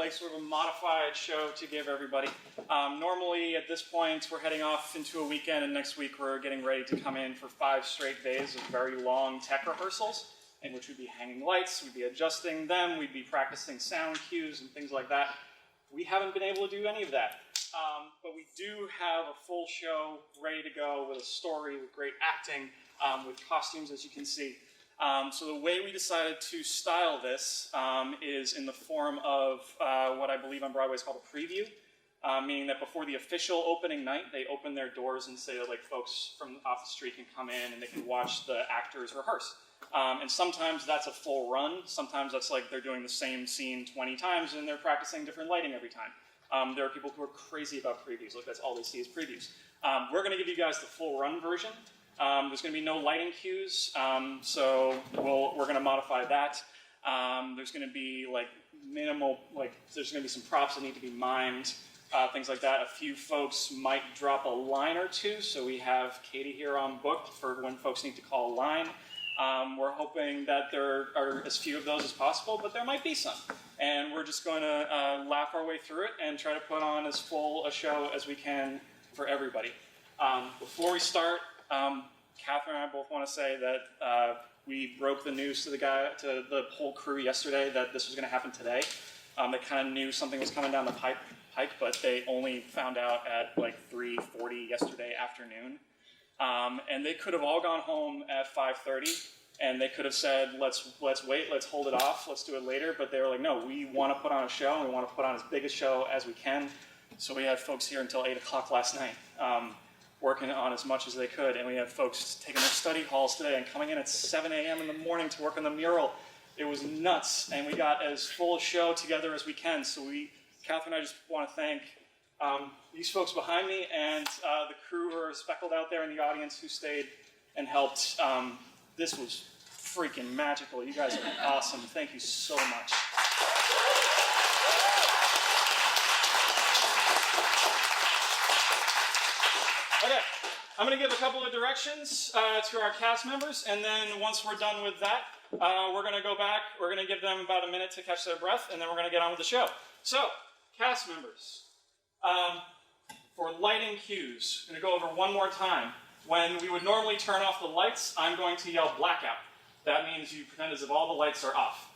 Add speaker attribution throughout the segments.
Speaker 1: like sort of a modified show to give everybody. Normally at this point we're heading off into a weekend, and next week we're getting ready to come in for 5 straight days of very long tech rehearsals, in which we'd be hanging lights, we'd be adjusting them, we'd be practicing sound cues and things like that. We haven't been able to do any of that. But we do have a full show ready to go with a story, with great acting, with costumes, as you can see. So the way we decided to style this is in the form of what I believe on Broadway is called a preview, meaning that before the official opening night, they open their doors and say that like folks from off the street can come in and they can watch the actors rehearse. And sometimes that's a full run. Sometimes that's like they're doing the same scene 20 times and they're practicing different lighting every time. There are people who are crazy about previews. Like that's all they see is previews. We're going to give you guys the full run version. There's going to be no lighting cues, so we're going to modify that. There's going to be like minimal, like there's going to be some props that need to be mimed, things like that. A few folks might drop a line or two, so we have Katie here on book for when folks need to call a line. We're hoping that there are as few of those as possible, but there might be some. And we're just going to laugh our way through it and try to put on as full a show as we can for everybody. Before we start, Katherine and I both want to say that we broke the news to the whole crew yesterday that this was going to happen today. They kind of knew something was coming down the pike, but they only found out at like 3:40 yesterday afternoon. And they could have all gone home at 5:30, and they could have said, let's wait, let's hold it off, let's do it later. But they were like, no, we want to put on a show, and we want to put on as big a show as we can. So we had folks here until 8 o'clock last night, working on as much as they could. And we had folks taking their study halls today and coming in at 7 a.m. in the morning to work on the mural. It was nuts, and we got as full a show together as we can. So Katherine and I just want to thank these folks behind me and the crew who are speckled out there in the audience who stayed and helped. This was freaking magical. You guys are awesome. Thank you so much. Okay, I'm going to give a couple of directions to our cast members, and then once we're done with that, we're going to go back. We're going to give them about a minute to catch their breath, and then we're going to get on with the show. So, cast members. For lighting cues, I'm going to go over one more time. When we would normally turn off the lights, I'm going to yell blackout. That means you pretend as if all the lights are off.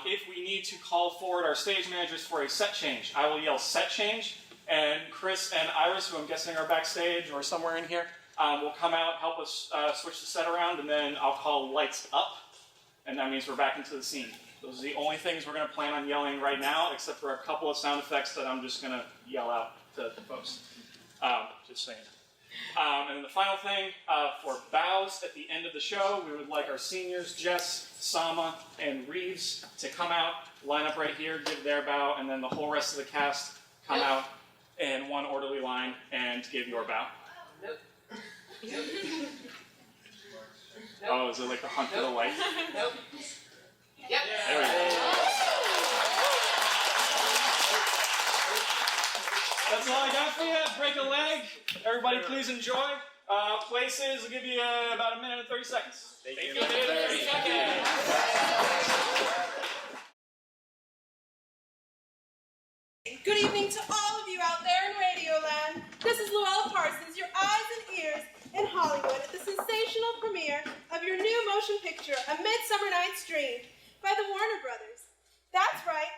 Speaker 1: If we need to call forward our stage managers for a set change, I will yell set change, and Chris and Iris, who I'm guessing are backstage or somewhere in here, will come out, help us switch the set around, and then I'll call lights up, and that means we're back into the scene. Those are the only things we're going to plan on yelling right now, except for a couple of sound effects that I'm just going to yell out to folks. Just saying. And then the final thing, for bows at the end of the show, we would like our seniors, Jess, Sama, and Reeves, to come out, line up right here, give their bow, and then the whole rest of the cast come out in one orderly line and give your bow.
Speaker 2: Nope.
Speaker 1: Oh, is it like the hunt for the light?
Speaker 2: Nope. Yep.
Speaker 1: There we go. That's all I got for you. Break a leg. Everybody please enjoy. Places, will give you about a minute and 30 seconds.
Speaker 2: Thank you. 30 seconds.
Speaker 3: Good evening to all of you out there in Radioland. This is Luella Parsons, your eyes and ears in Hollywood at the sensational premiere of your new motion picture, A Midsummer Night's Dream, by the Warner Brothers. That's right,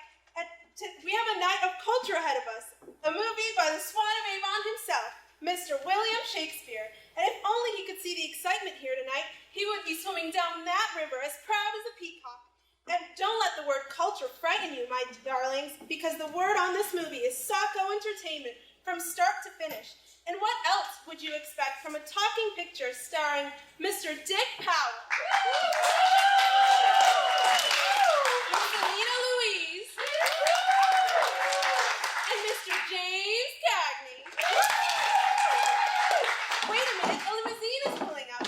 Speaker 3: we have a night of culture ahead of us, a movie by the Swan of Avon himself, Mr. William Shakespeare. And if only he could see the excitement here tonight, he would be swimming down that river as proud as a peacock. And don't let the word culture frighten you, my darlings, because the word on this movie is Socko entertainment from start to finish. And what else would you expect from a talking picture starring Mr. Dick Powell, Miss Anita Louise, and Mr. James Cagney? Wait a minute, a limousine is pulling up.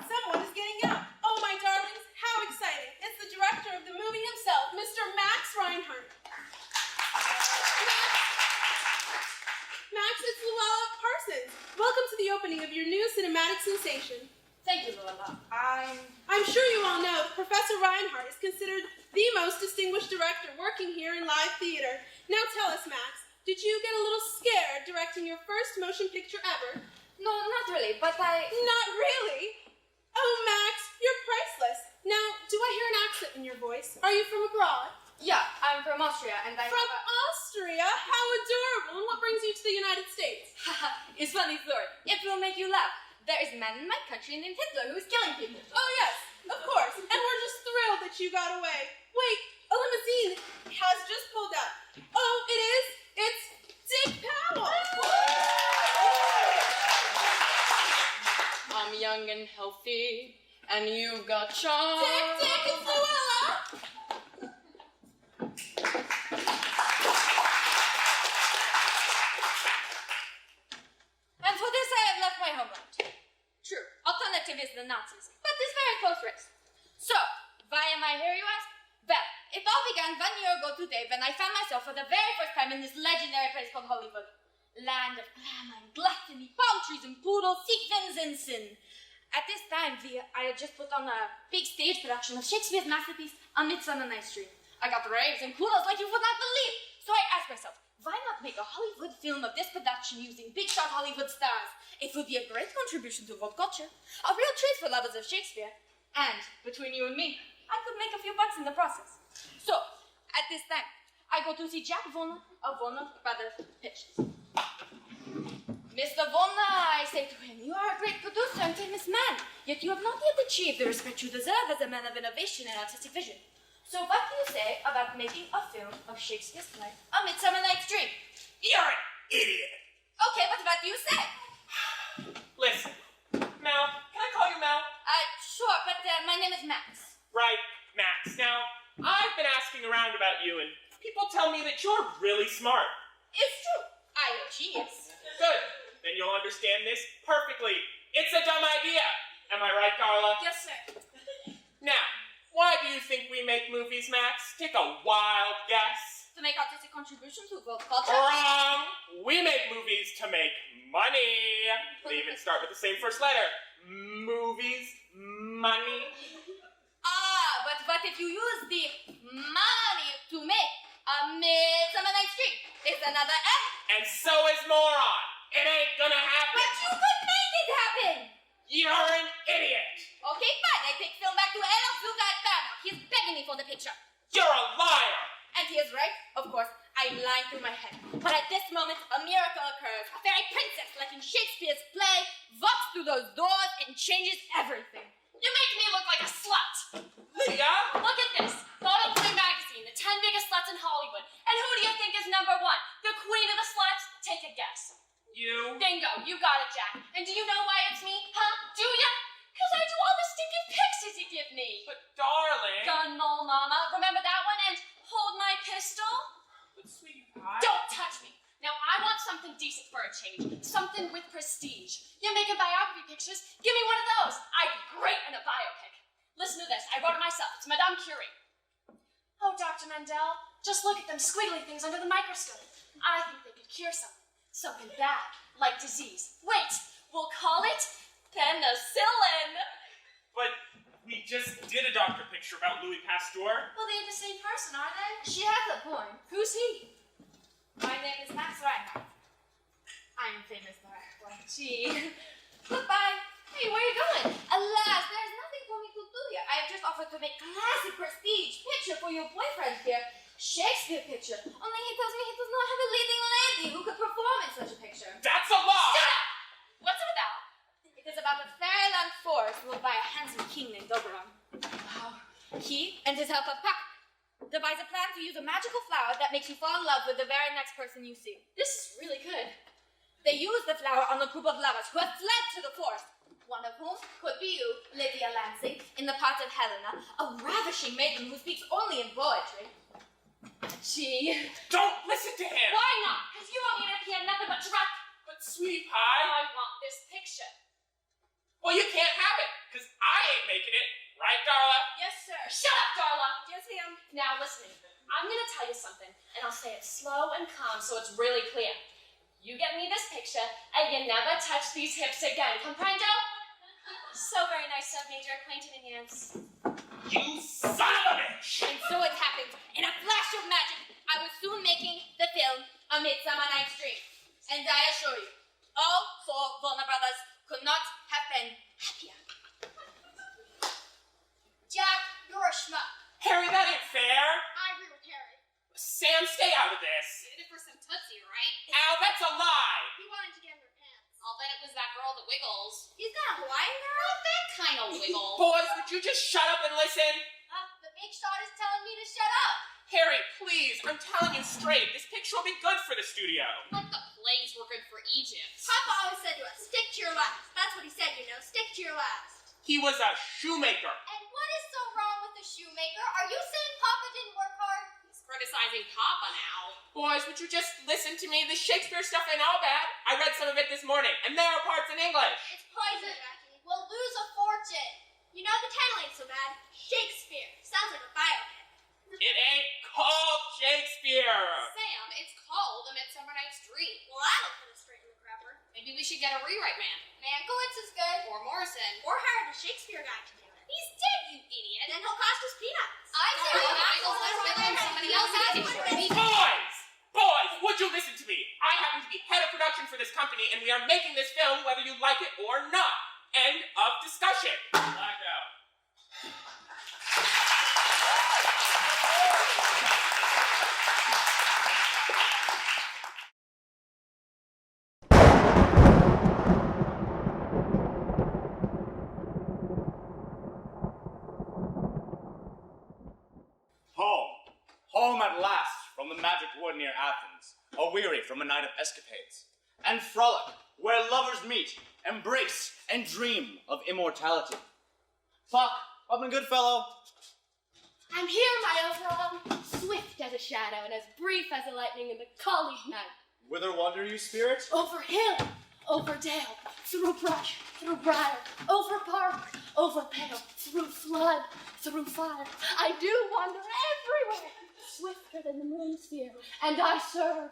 Speaker 3: Someone is getting out. Oh, my darlings, how exciting. It's the director of the movie himself, Mr. Max Reinhardt. Max, it's Luella Parsons. Welcome to the opening of your new cinematic sensation.
Speaker 4: Thank you, Luella.
Speaker 3: I'm sure you all know that Professor Reinhardt is considered the most distinguished director working here in live theater. Now tell us, Max, did you get a little scared directing your first motion picture ever?
Speaker 4: No, not really, but
Speaker 3: Not really? Oh, Max, you're priceless. Now, do I hear an accent in your voice? Are you from abroad?
Speaker 4: Yeah, I'm from Austria, and I
Speaker 3: From Austria? How adorable. And what brings you to the United States?
Speaker 4: It's funny story. It will make you laugh. There is a man in my country named Hitler who's killing people.
Speaker 3: Oh, yes, of course. And we're just thrilled that you got away. Wait, a limousine has just pulled up. Oh, it is? It's Dick Powell.
Speaker 2: I'm young and healthy, and you've got charm.
Speaker 3: Dick, it's Luella.
Speaker 4: And for this I have left my homeland. True, alternative is the Nazis, but this very close race. So, why am I here, you ask? Well, it all began 1 year ago today when I found myself for the very first time in this legendary place called Hollywood. Land of glamour and gluttony, palm trees and poodles, sequins and sin. At this time, I had just put on a big stage production of Shakespeare's masterpiece, A Midsummer Night's Dream. I got raves and kudos like you would not believe. So I asked myself, why not make a Hollywood film of this production using big shot Hollywood stars? It would be a great contribution to world culture, a real treat for lovers of Shakespeare. And between you and me, I could make a few bucks in the process. So, at this time, I go to see Jack Warner of Warner Brothers Pictures. Mr. Warner, I say to him, you are a great producer and famous man, yet you have not yet achieved the respect you deserve as a man of innovation and artistic vision. So what do you say about making a film of Shakespeare's play, A Midsummer Night's Dream?
Speaker 5: You're an idiot!
Speaker 4: Okay, but what do you say?
Speaker 5: Listen, Mel, can I call you Mel?
Speaker 4: Sure, but my name is Max.
Speaker 5: Right, Max. Now, I've been asking around about you, and people tell me that you're really smart.
Speaker 4: It's true. I am a genius.
Speaker 5: Good. Then you'll understand this perfectly. It's a dumb idea. Am I right, Darla?
Speaker 4: Yes, sir.
Speaker 5: Now, why do you think we make movies, Max? Take a wild guess.
Speaker 4: To make artistic contributions to world culture?
Speaker 5: Wrong! We make movies to make money. They even start with the same first letter. Movies, money.
Speaker 4: But what if you use the money to make A Midsummer Night's Dream? It's another M.
Speaker 5: And so is moron. It ain't gonna happen.
Speaker 4: But you could make it happen.
Speaker 5: You're an idiot.
Speaker 4: Okay, fine. I take film back to Ella Zuga at Vermont. He's begging me for the picture.
Speaker 5: You're a liar.
Speaker 4: And he is right, of course. I'm lying through my head. But at this moment, a miracle occurs. A fairy princess, like in Shakespeare's play, walks through those doors and changes everything. You make me look like a slut.
Speaker 5: Lydia?
Speaker 4: Look at this. Photo Play magazine, the 10 biggest sluts in Hollywood. And who do you think is number one? The queen of the sluts? Take a guess.
Speaker 5: You?
Speaker 4: Bingo, you got it, Jack. And do you know why it's me? Huh? Do ya? Because I do all the stinking pictures you give me.
Speaker 5: But darling.
Speaker 4: Gun mole mama. Remember that one? And hold my pistol?
Speaker 5: But sweetie pie.
Speaker 4: Don't touch me. Now I want something decent for a change. Something with prestige. You're making biography pictures? Give me one of those. I'd be great in a biopic. Listen to this. I wrote it myself. It's Madame Curie. Oh, Dr. Mandel, just look at them squiggly things under the microscope. I think they could cure something. Something bad, like disease. Wait, we'll call it penicillin.
Speaker 5: But we just did a doctor picture about Louis Pasteur.
Speaker 4: Well, they ain't the same person, are they? She has a point. Who's he? My name is Max Reinhardt. I'm famous for gee. Goodbye. Hey, where are you going? Alas, there's nothing for me to do here. I have just offered to make classic prestige picture for your boyfriend here. Shakespeare picture. Only he tells me he does not have a leading lady who could perform in such a picture.
Speaker 5: That's a lie!
Speaker 4: Shut up! What's it about? It is about a fairyland forest ruled by a handsome king named Oberon. Wow. He and his helper Puck devise a plan to use a magical flower that makes you fall in love with the very next person you see. This is really good. They use the flower on a group of lovers who have fled to the forest. One of whom could be you, Lydia Lansing, in the part of Helena, a ravishing maiden who speaks only in poetry. Gee.
Speaker 5: Don't listen to him!
Speaker 4: Why not? Because you won't need to hear nothing but drunk.
Speaker 5: But sweetie pie.
Speaker 4: I want this picture.
Speaker 5: Well, you can't have it, because I ain't making it. Right, Darla?
Speaker 4: Yes, sir. Shut up, Darla.
Speaker 3: Yes, ma'am.
Speaker 4: Now listen, I'm gonna tell you something, and I'll say it slow and calm so it's really clear. You get me this picture, and you never touch these hips again. Comprendo?
Speaker 6: So very nice to have made your acquaintance.
Speaker 5: You son of a bitch!
Speaker 4: And so it happened. In a flash of magic, I was soon making the film A Midsummer Night's Dream. And I assure you, all four Warner Brothers could not have been happier.
Speaker 6: Jack, you're a schmuck.
Speaker 5: Harry, that ain't fair.
Speaker 6: I agree with Harry.
Speaker 5: Sam, stay out of this.
Speaker 6: Did it for some Tootsie, right?
Speaker 5: Al, that's a lie.
Speaker 6: He wanted to get in her pants.
Speaker 4: I'll bet it was that girl that wiggles.
Speaker 6: He's not a Hawaiian girl?
Speaker 4: Not that kind of wiggle.
Speaker 5: Boys, would you just shut up and listen?
Speaker 4: The big shot is telling me to shut up.
Speaker 5: Harry, please, I'm telling you straight, this picture will be good for the studio.
Speaker 4: Like the plagues were good for Egypt.
Speaker 6: Papa always said to us, stick to your last. That's what he said, you know, stick to your last.
Speaker 5: He was a shoemaker.
Speaker 4: And what is so wrong with the shoemaker? Are you saying Papa didn't work hard? He's criticizing Papa now.
Speaker 5: Boys, would you just listen to me? The Shakespeare stuff ain't all bad. I read some of it this morning, and there are parts in English.
Speaker 6: It's poison, Jackie. We'll lose a fortune. You know, the title ain't so bad. Shakespeare. Sounds like a biopic.
Speaker 5: It ain't called Shakespeare.
Speaker 4: Sam, it's called A Midsummer Night's Dream.
Speaker 6: Well, that'll put us straight in the crapper.
Speaker 4: Maybe we should get a rewrite man.
Speaker 6: Mankiewicz is good.
Speaker 4: Or Morrison.
Speaker 6: Or hire the Shakespeare guy to do it.
Speaker 4: He's dead, you idiot.
Speaker 6: And then he'll cost us peanuts.
Speaker 4: I say we Michael's let's bring in somebody else has it.
Speaker 5: Boys, would you listen to me? I happen to be head of production for this company, and we are making this film whether you like it or not. End of discussion. Blackout.
Speaker 7: Home at last from the magic wood near Athens, aweary from a night of escapades, and frolic where lovers meet, embrace, and dream of immortality. Puck, up and good fellow.
Speaker 2: I'm here, my Oberon, swift as a shadow and as brief as the lightning in the colleague night.
Speaker 7: Whither wander you, spirit?
Speaker 2: Over hill, over dale, through brush, through briar, over park, over pale, through flood, through fire. I do wander everywhere, swifter than the moon sphere, and I serve.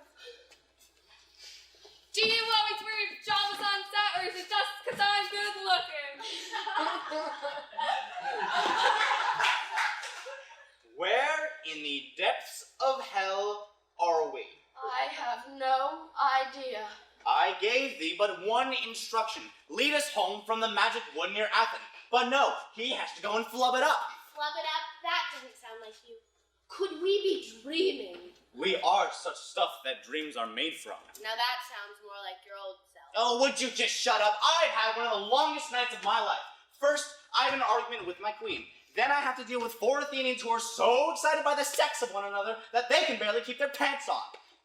Speaker 4: Do you always wear your pajamas on set, or is it just because I'm good looking?
Speaker 7: Where in the depths of hell are we?
Speaker 2: I have no idea.
Speaker 7: I gave thee but one instruction. Lead us home from the magic wood near Athens. But no, he has to go and flub it up.
Speaker 6: Flub it up? That doesn't sound like you.
Speaker 2: Could we be dreaming?
Speaker 7: We are such stuff that dreams are made from.
Speaker 2: Now that sounds more like your old self.
Speaker 7: Oh, would you just shut up? I've had one of the longest nights of my life. First, I have an argument with my queen. Then I have to deal with 4 Athenians who are so excited by the sex of one another that they can barely keep their pants on.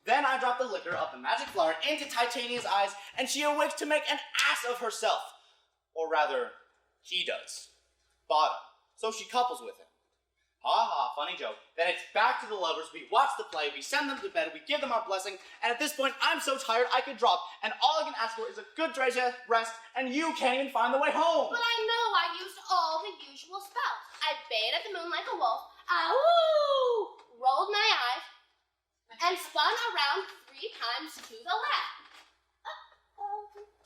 Speaker 7: Then I drop the liquor of the magic flower into Titania's eyes, and she awakes to make an ass of herself. Or rather, he does. Bottom. So she couples with him. Ha ha, funny joke. Then it's back to the lovers, we watch the play, we send them to bed, we give them our blessing, and at this point, I'm so tired I could drop, and all I can ask for is a good rest, and you can't even find the way home.
Speaker 6: But I know I used all the usual spells. I bayed at the moon like a wolf, ahoo, rolled my eyes, and spun around 3 times to the left.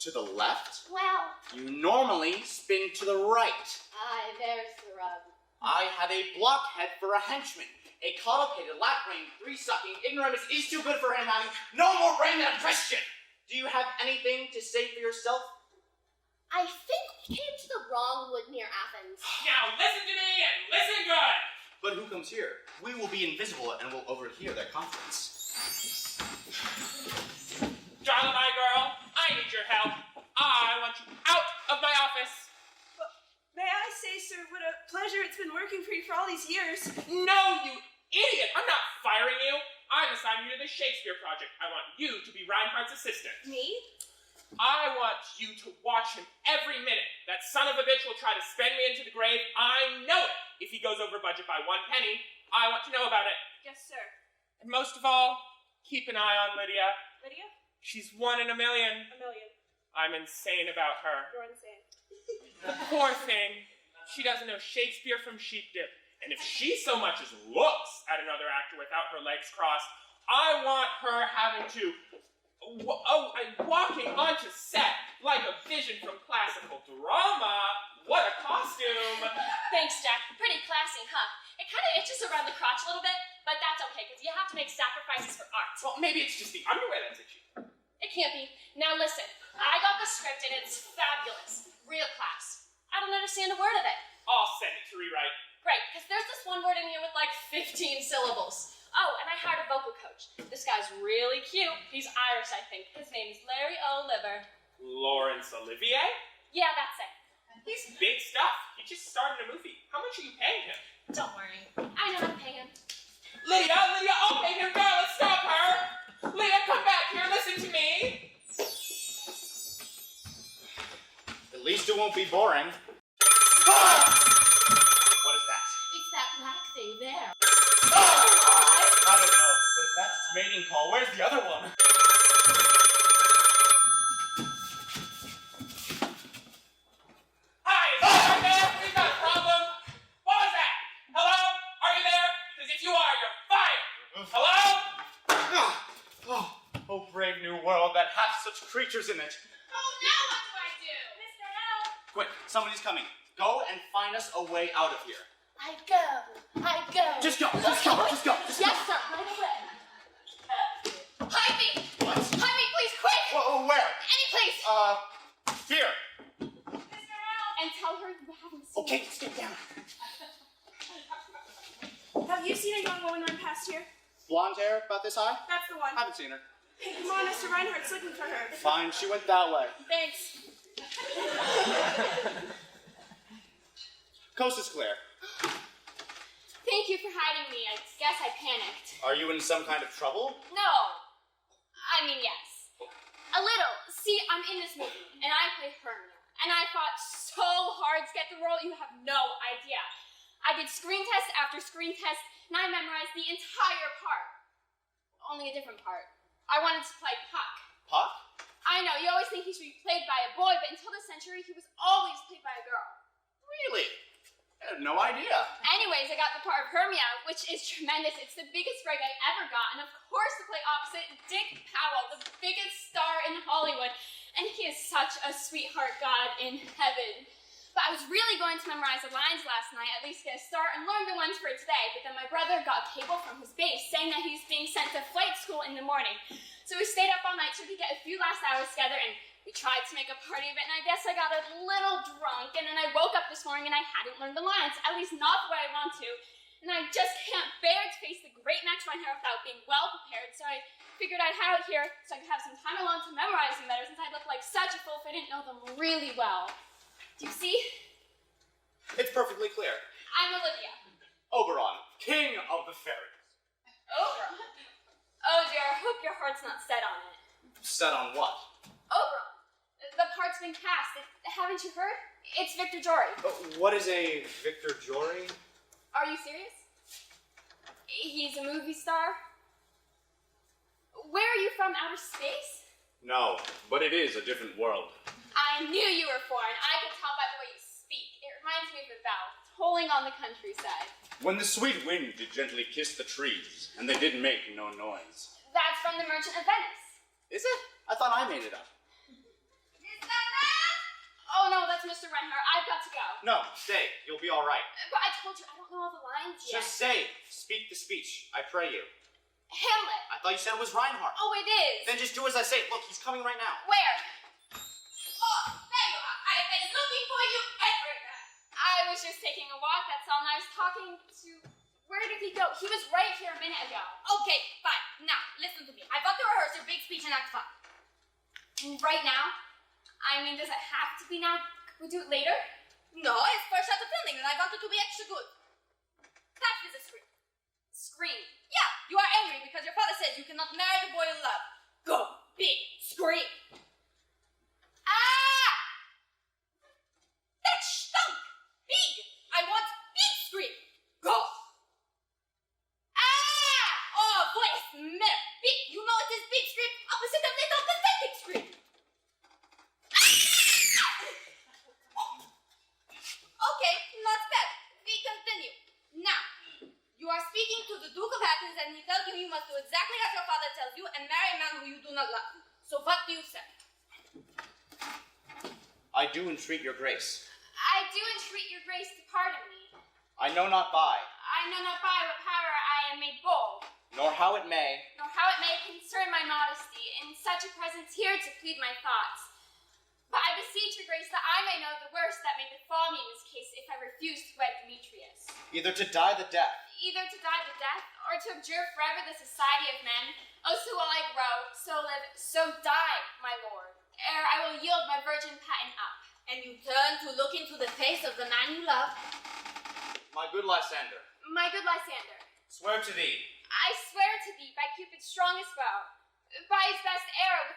Speaker 7: To the left?
Speaker 6: Well,
Speaker 7: You normally spin to the right.
Speaker 2: Aye, there's the rub.
Speaker 7: I have a blockhead for a henchman. A caudal-pated, lap-brained, 3-sucking ignoramus is too good for him having no more brain than a Christian. Do you have anything to say for yourself?
Speaker 6: I think we came to the wrong wood near Athens.
Speaker 5: Now listen to me and listen good.
Speaker 7: But who comes here? We will be invisible and will overhear their conference.
Speaker 5: Darling, my girl, I need your help. I want you out of my office.
Speaker 3: May I say, sir, what a pleasure it's been working for you for all these years.
Speaker 5: No, you idiot! I'm not firing you. I'm assigning you to the Shakespeare project. I want you to be Reinhardt's assistant.
Speaker 3: Me?
Speaker 5: I want you to watch him every minute. That son of a bitch will try to spend me into the grave. I know it. If he goes over budget by 1 penny, I want to know about it.
Speaker 3: Yes, sir.
Speaker 5: And most of all, keep an eye on Lydia.
Speaker 3: Lydia?
Speaker 5: She's 1 in a million.
Speaker 3: A million.
Speaker 5: I'm insane about her.
Speaker 3: You're insane.
Speaker 5: The poor thing. She doesn't know Shakespeare from sheep dip. And if she so much as looks at another actor without her legs crossed, I want her having to I'm walking onto set like a vision from classical drama. What a costume!
Speaker 4: Thanks, Jack. Pretty classy, huh? It kind of itches around the crotch a little bit, but that's okay, because you have to make sacrifices for art.
Speaker 5: Well, maybe it's just the underwear that's itchy.
Speaker 4: It can't be. Now listen, I got the script and it's fabulous. Real class. I don't understand a word of it.
Speaker 5: I'll send it to rewrite.
Speaker 4: Right, because there's this one word in here with like 15 syllables. Oh, and I hired a vocal coach. This guy's really cute. He's Irish, I think. His name's Larry O'Liver.
Speaker 5: Lawrence Olivier?
Speaker 4: Yeah, that's it.
Speaker 5: He's big stuff. He just started a movie. How much are you paying him?
Speaker 4: Don't worry. I know how to pay him.
Speaker 5: Lydia, I'll pay him. Darla, stop her. Lydia, come back here. Listen to me.
Speaker 7: At least it won't be boring. Ah! What is that?
Speaker 6: It's that black thing there.
Speaker 7: I don't know, but if that's its mating call, where's the other one?
Speaker 5: Hi, is right there? We've got a problem. What was that? Hello? Are you there? Because if you are, you're fired. Hello?
Speaker 7: Oh, brave new world that hath such creatures in it.
Speaker 4: Oh, now what do I do? Mr. L.
Speaker 7: Quick, somebody's coming. Go and find us a way out of here.
Speaker 6: I go.
Speaker 7: Just go.
Speaker 6: Yes, sir, right away.
Speaker 4: Hide me!
Speaker 7: What?
Speaker 4: Hide me, please, quick!
Speaker 7: Whoa, where?
Speaker 4: Any place!
Speaker 7: Here.
Speaker 4: Mr. L. And tell her you haven't seen
Speaker 7: Okay,
Speaker 4: me.
Speaker 7: stay down.
Speaker 3: Have you seen a young woman run past here?
Speaker 7: Blonde hair, about this high?
Speaker 3: That's the one.
Speaker 7: Haven't seen her.
Speaker 3: Hey, come on, Mr. Reinhardt's looking for her.
Speaker 7: Fine, she went that way.
Speaker 3: Thanks.
Speaker 7: Coast is clear.
Speaker 4: Thank you for hiding me. I guess I panicked.
Speaker 7: Are you in some kind of trouble?
Speaker 4: No. I mean, yes. A little. See, I'm in this movie, and I play Hermia. And I fought so hard to get the role, you have no idea. I did screen test after screen test, and I memorized the entire part. Only a different part. I wanted to play Puck.
Speaker 7: Puck?
Speaker 4: I know, you always think he should be played by a boy, but until this century, he was always played by a girl.
Speaker 7: Really? I had no idea.
Speaker 4: Anyways, I got the part of Hermia, which is tremendous. It's the biggest break I ever got, and of course to play opposite Dick Powell, the biggest star in Hollywood, and he is such a sweetheart god in heaven. But I was really going to memorize the lines last night, at least get a start, and learn the ones for today, but then my brother got a cable from his base saying that he's being sent to flight school in the morning. So we stayed up all night so we could get a few last hours together, and we tried to make a party of it, and I guess I got a little drunk, and then I woke up this morning and I hadn't learned the lines, at least not the way I want to, and I just can't bear to face the great Max Reinhardt without being well prepared, so I figured I'd have it here so I could have some time alone to memorize them better, since I look like such a fool if I didn't know them really well. Do you see?
Speaker 7: It's perfectly clear.
Speaker 4: I'm Olivia.
Speaker 7: Oberon, king of the fairies.
Speaker 4: Oberon. Oh dear, I hope your heart's not set on it.
Speaker 7: Set on what?
Speaker 4: Oberon. The part's been cast. Haven't you heard? It's Victor Jory.
Speaker 7: What is a Victor Jory?
Speaker 4: Are you serious? He's a movie star? Where are you from, outer space?
Speaker 7: No, but it is a different world.
Speaker 4: I knew you were foreign. I could tell by the way you speak. It reminds me of the bell, tolling on the countryside.
Speaker 7: When the sweet wind did gently kiss the trees, and they did make no noise.
Speaker 4: That's from The Merchant of Venice.
Speaker 7: Is it? I thought I made it up.
Speaker 4: Oh no, that's Mr. Reinhardt. I've got to go.
Speaker 7: No, stay. You'll be all right.
Speaker 4: But I told you I don't know all the lines yet.
Speaker 7: Just say, speak the speech. I pray you.
Speaker 4: Hamlet.
Speaker 7: I thought you said it was Reinhardt.
Speaker 4: Oh, it is.
Speaker 7: Then just do as I say. Look, he's coming right now.
Speaker 4: Where? Oh, there you are. I've been looking for you everywhere. I was just taking a walk, that's all, and I was talking to... Where did he go? He was right here a minute ago.
Speaker 6: Okay, fine. Now, listen to me. I've got to rehearse your big speech in Act 5.
Speaker 4: Right now? I mean, does it have to be now? Could we do it later?
Speaker 6: No, it's first shot of filming, and I want it to be extra good. That is a scream.
Speaker 4: Scream.
Speaker 6: Yeah, you are angry because your father says you cannot marry the boy you love. Go, big, scream. Ah! That stunk! Big! I want big scream. Go! Ah! Oh, voice, mer, big. You know it is big scream, opposite of little pathetic scream. Okay, not bad. We continue. Now, you are speaking to the Duke of Athens and he tells you you must do a
Speaker 4: exactly as your father tells you and marry a man who you do not love. So what do you say?
Speaker 7: I do entreat your grace.
Speaker 6: I do entreat your grace to pardon me.
Speaker 7: I know not by,
Speaker 6: I know not by what power I am made bold,
Speaker 7: nor how it may,
Speaker 6: nor how it may concern my modesty, in such a presence here to plead my thoughts. But I beseech your grace that I may know the worst that may befall me in this case if I refuse to wed Demetrius.
Speaker 7: either to die the death,
Speaker 6: Either to die the death, or to abjure forever the society of men. Oh, so will I grow, so live, so die, my lord, ere I will yield my virgin patent up.
Speaker 4: And you turn to look into the face of the man you love.
Speaker 7: my good Lysander,
Speaker 6: My good Lysander,
Speaker 7: swear to thee,
Speaker 6: I swear to thee by Cupid's strongest bow, by his best arrow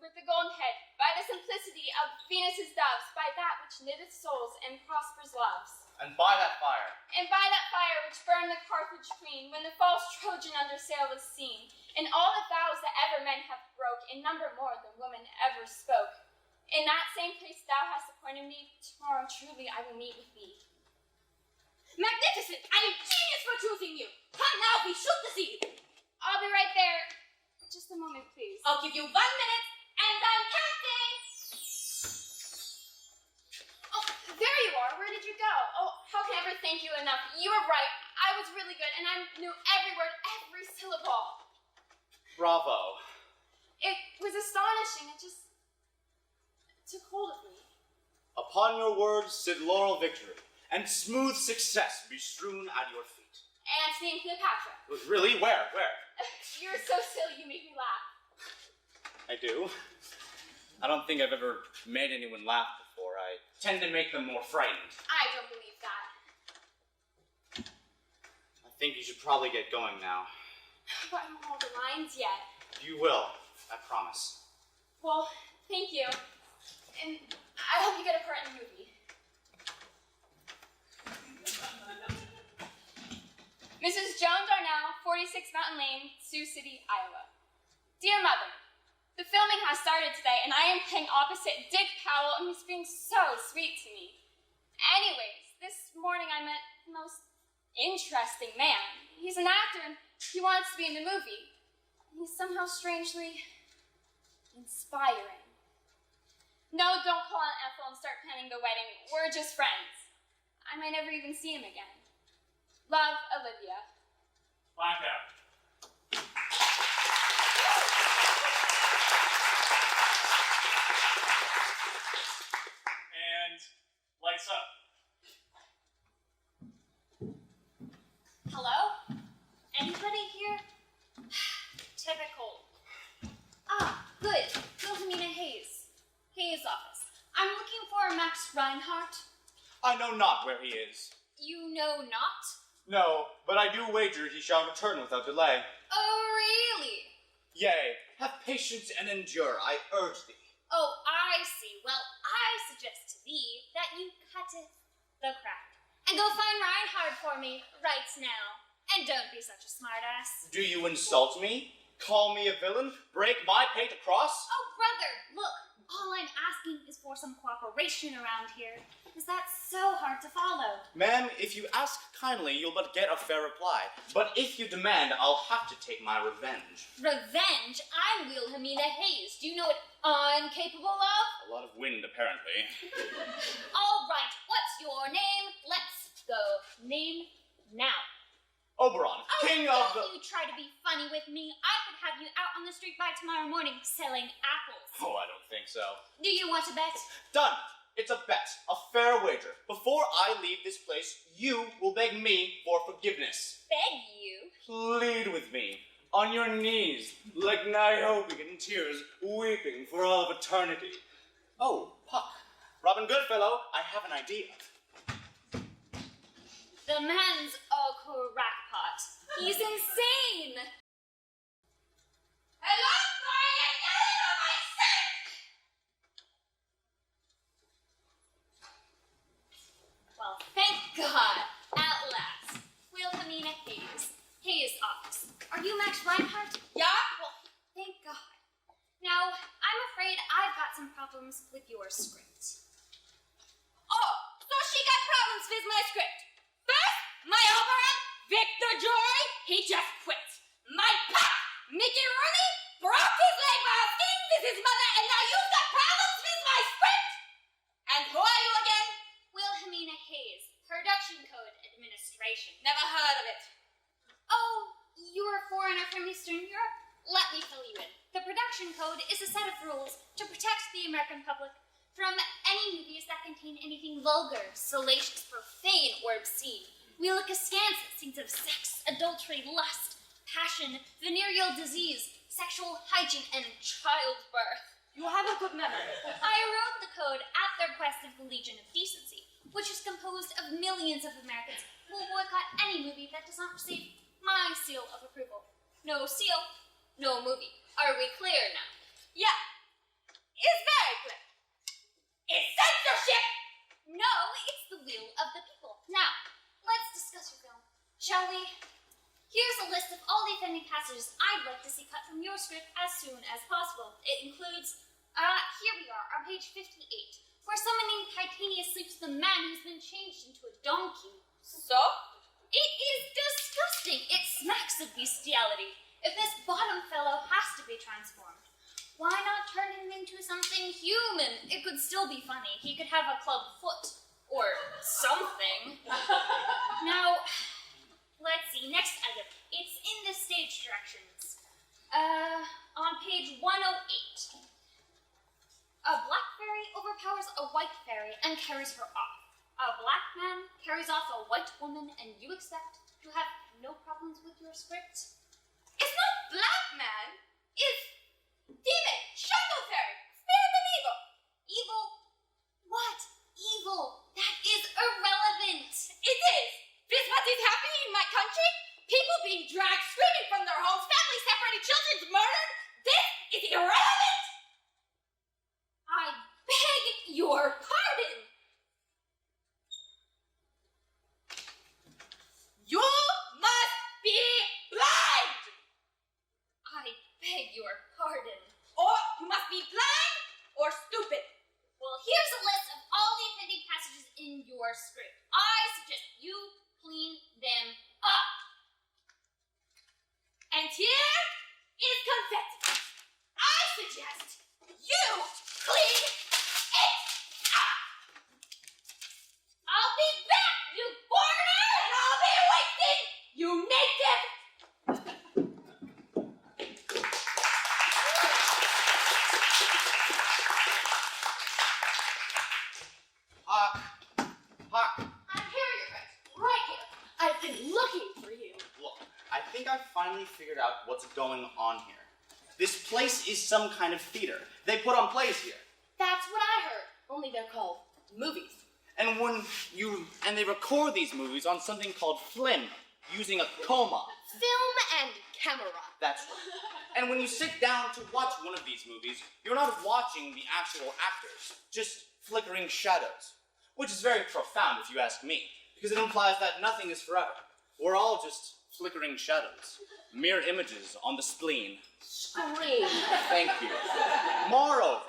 Speaker 6: with the golden head, by the simplicity of Venus's doves, by that which knitteth souls and prospers loves,
Speaker 7: and by that fire,
Speaker 6: and by that fire which burned the Carthage queen when the false Trojan under sail was seen, and all the vows that ever men have broke, in number more than woman ever spoke. In that same place thou hast appointed me, tomorrow truly I will meet with thee.
Speaker 4: Magnificent! I am genius for choosing you! Come now, we shoot the seed!
Speaker 6: I'll be right there. Just a moment, please.
Speaker 4: I'll give you 1 minute, and I'm counting!
Speaker 6: Oh, there you are. Where did you go? Oh, how can I ever thank you enough? You were right. I was really good, and I knew every word, every syllable.
Speaker 7: bravo.
Speaker 6: It was astonishing. It just took hold of me.
Speaker 7: Upon your words sit laurel victory, and smooth success be strewn at your feet.
Speaker 6: Antony and Cleopatra.
Speaker 7: Really? Where?
Speaker 6: You're so silly. You make me laugh.
Speaker 7: I do. I don't think I've ever made anyone laugh before. I tend to make them more frightened.
Speaker 6: I don't believe that.
Speaker 7: I think you should probably get going now.
Speaker 6: But I don't know all the lines yet.
Speaker 7: You will, I promise.
Speaker 6: Well, thank you. And I hope you get a part in the movie. Mrs. Jones Arnell, 46 Mountain Lane, Sioux City, Iowa. Dear Mother, the filming has started today, and I am playing opposite Dick Powell, and he's being so sweet to me. Anyways, this morning I met the most interesting man. He's an actor, and he wants to be in the movie. And he's somehow strangely inspiring. No, don't call Aunt Ethel and start planning the wedding. We're just friends. I might never even see him again. Love, Olivia.
Speaker 1: Blackout. And lights up.
Speaker 2: Hello? Anybody here? Typical. Ah, good. Wilhelmina Hayes. Hayes' office. I'm looking for Max Reinhardt.
Speaker 7: I know not where he is.
Speaker 2: You know not?
Speaker 7: No, but I do wager he shall return without delay.
Speaker 2: Oh, really?
Speaker 7: Yea, have patience and endure, I urge thee.
Speaker 2: Oh, I see. Well, I suggest to thee that you cutteth the crap. And go find Reinhardt for me right now. And don't be such a smartass.
Speaker 7: Do you insult me? Call me a villain? Break my pate across?
Speaker 2: Oh, brother, look. All I'm asking is for some cooperation around here. Is that so hard to follow?
Speaker 7: Ma'am, if you ask kindly, you'll but get a fair reply. But if you demand, I'll have to take my revenge.
Speaker 2: Revenge? I'm Wilhelmina Hayes. Do you know what I'm capable of?
Speaker 7: A lot of wind, apparently.
Speaker 2: All right, what's your name? Let's go. Name now.
Speaker 7: Oberon, king of the...
Speaker 2: Don't you try to be funny with me. I could have you out on the street by tomorrow morning selling apples.
Speaker 7: Oh, I don't think so.
Speaker 2: Do you want to bet?
Speaker 7: Done. It's a bet, a fair wager. Before I leave this place, you will beg me for forgiveness.
Speaker 2: Beg you?
Speaker 7: Plead with me, on your knees, like Niobe in tears, weeping for all of eternity. Oh, Puck. Robin Goodfellow, I have an idea.
Speaker 2: The man's a crackpot. He's insane.
Speaker 4: Hello, sorry, I'm yelling on my set!
Speaker 2: Well, thank God. At last. Wilhelmina Hayes. Hayes' office. Are you Max Reinhardt?
Speaker 4: Yeah?
Speaker 2: Well, thank God. Now, I'm afraid I've got some problems with your script.
Speaker 4: Oh, so she got problems with my script. First, my Oberon, Victor Joy, he just quit. My Puck, Mickey Rooney broke his leg while skiing with his mother, and now you've got problems with my script! And who are you again?
Speaker 6: Wilhelmina Hayes, Production Code Administration.
Speaker 4: Never heard of it.
Speaker 6: Oh, you're a foreigner from Eastern Europe? Let me fill you in. The Production Code is a set of rules to protect the American public from any movies that contain anything vulgar, salacious, profane, or obscene. We look askance at scenes of sex, adultery, lust, passion, venereal disease, sexual hygiene, and childbirth.
Speaker 4: You have a good memory.
Speaker 6: I wrote the code at the request of the Legion of Decency, which is composed of millions of Americans who will boycott any movie that does not receive my seal of approval. No seal, no movie. Are we clear now?
Speaker 4: Yeah, it's very clear. It's censorship!
Speaker 6: No, it's the will of the people. Now, let's discuss your film, shall we? Here's a list of all the offending passages I'd like to see cut from your script as soon as possible. It includes, here we are, on page 58, where someone named Titania sleeps with a man who's been changed into a donkey.
Speaker 4: So?
Speaker 6: It is disgusting. It smacks of bestiality. If this bottom fellow has to be transformed, why not turn him into something human? It could still be funny. He could have a club foot or something. Now, let's see. Next item. It's in the stage directions. On page 108. A black fairy overpowers a white fairy and carries her off. A black man carries off a white woman, and you expect to have no problems with your script?
Speaker 4: It's not black man. It's demon, shadow fairy, spirit of evil.
Speaker 6: Evil? What? Evil? That is irrelevant.
Speaker 4: It is. This what is happening in my country? People being dragged, screaming from their homes, families separated, children murdered. This is irrelevant.
Speaker 6: I beg your pardon.
Speaker 4: You must be blind.
Speaker 6: I beg your pardon.
Speaker 4: Or you must be blind or stupid.
Speaker 6: Well, here's a list of all the offending passages in your script. I suggest you clean them up.
Speaker 4: And here is confetti. I suggest you clean it up. I'll be back, you foreigner, and I'll be waiting, you native.
Speaker 2: I'm here, your Grace. Right here. I've been looking for you.
Speaker 7: Look, I think I finally figured out what's going on here. This place is some kind of theater. They put on plays here.
Speaker 2: That's what I heard. Only they're called movies.
Speaker 7: And they record these movies on something called film, using a coma.
Speaker 2: Film and camera.
Speaker 7: That's right. And when you sit down to watch one of these movies, you're not watching the actual actors, just flickering shadows. Which is very profound, if you ask me, because it implies that nothing is forever. We're all just flickering shadows, mere images on the spleen.
Speaker 2: Scream.
Speaker 7: Thank you. Moreover,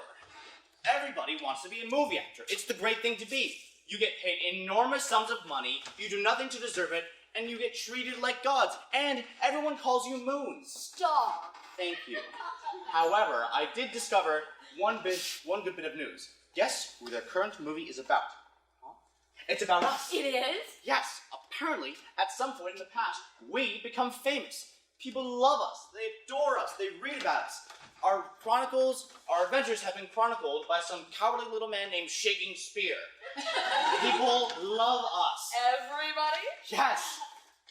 Speaker 7: everybody wants to be a movie actor. It's the great thing to be. You get paid enormous sums of money, you do nothing to deserve it, and you get treated like gods. And everyone calls you moons.
Speaker 2: Star.
Speaker 7: Thank you. However, I did discover one good bit of news. Guess who their current movie is about? Huh? It's about us.
Speaker 2: It is?
Speaker 7: Yes, apparently, at some point in the past, we become famous. People love us, they adore us, they read about us. Our adventures have been chronicled by some cowardly little man named Shakespeare. People love us.
Speaker 4: Everybody?
Speaker 7: Yes.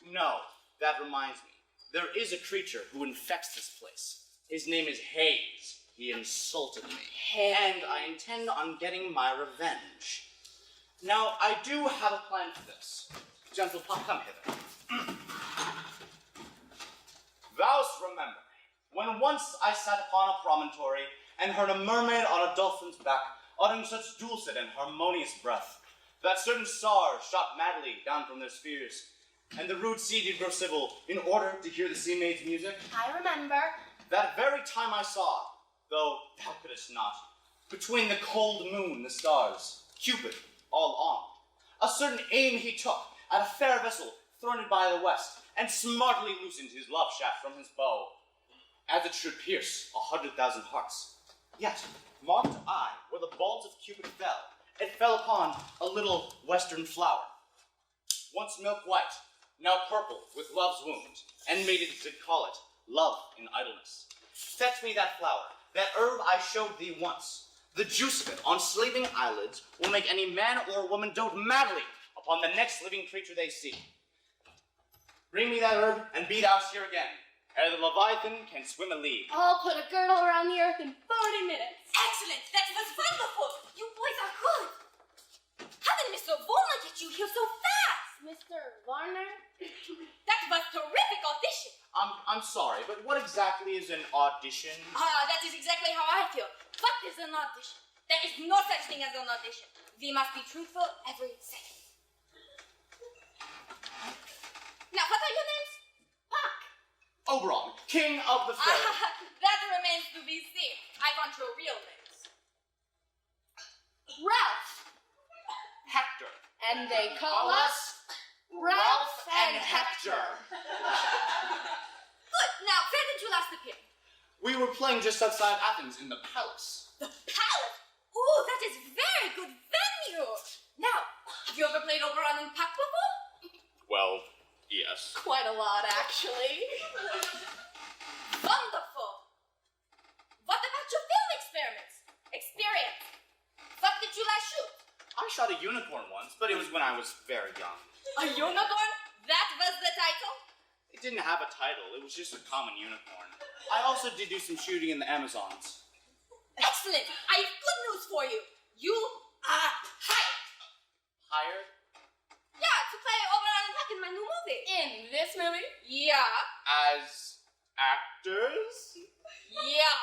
Speaker 7: No, that reminds me. There is a creature who infects this place. His name is Hayes. He insulted me. And I intend on getting my revenge. Now, I do have a plan for this. Gentle Pup, come hither. Thou'st remember, when once I sat upon a promontory and heard a mermaid on a dolphin's back uttering such dulcet and harmonious breath, that certain stars shot madly down from their spheres, and the rude sea did grow civil in order to hear the sea maid's music.
Speaker 2: I remember.
Speaker 7: That very time I saw, though thou couldst not, between the cold moon, the stars, Cupid, all armed, a certain aim he took at a fair vessel throned by the west, and smartly loosened his love shaft from his bow. it should pierce 100,000 hearts. Yet, marked I, where the balls of Cupid fell, it fell upon a little western flower. Once milk white, now purple with love's wound, and mated did call it love in idleness. Fetch me that flower, that herb I showed thee once. The juice of it on sleeping eyelids will make any man or woman dote madly upon the next living creature they see. Bring me that herb, and be thou here again, ere the Leviathan can swim a league.
Speaker 2: I'll put a girdle around the earth in 40 minutes.
Speaker 4: Excellent! That was wonderful! You boys are good! How did Mr. Warner get you here so fast?
Speaker 2: Mr. Warner?
Speaker 4: That was terrific audition!
Speaker 7: I'm sorry, but what exactly is an audition?
Speaker 4: That is exactly how I feel. What is an audition? There is no such thing as an audition. We must be truthful every second. Now, what are your names?
Speaker 2: Puck!
Speaker 7: Oberon, king of the fairies.
Speaker 4: That remains to be seen. I want your real names.
Speaker 2: Ralph!
Speaker 7: Hector.
Speaker 2: And they call us Ralph and Hector.
Speaker 4: Good. Now, where did you last appear?
Speaker 7: We were playing just outside Athens in the palace.
Speaker 4: The Palace? Ooh, that is very good venue. Now, have you ever played Oberon and Puck before?
Speaker 7: Well, yes.
Speaker 2: Quite a lot, actually.
Speaker 4: Wonderful. What about your film experience? What did you last shoot?
Speaker 7: I shot a unicorn once, but it was when I was very young.
Speaker 4: A unicorn? That was the title?
Speaker 7: It didn't have a title, it was just a common unicorn. I also did do some shooting in the Amazons.
Speaker 4: Excellent. I have good news for you. You are hired.
Speaker 7: Hired?
Speaker 4: Yeah, to play Oberon and Puck in my new movie.
Speaker 6: In this movie?
Speaker 4: Yeah.
Speaker 7: As actors?
Speaker 4: Yeah.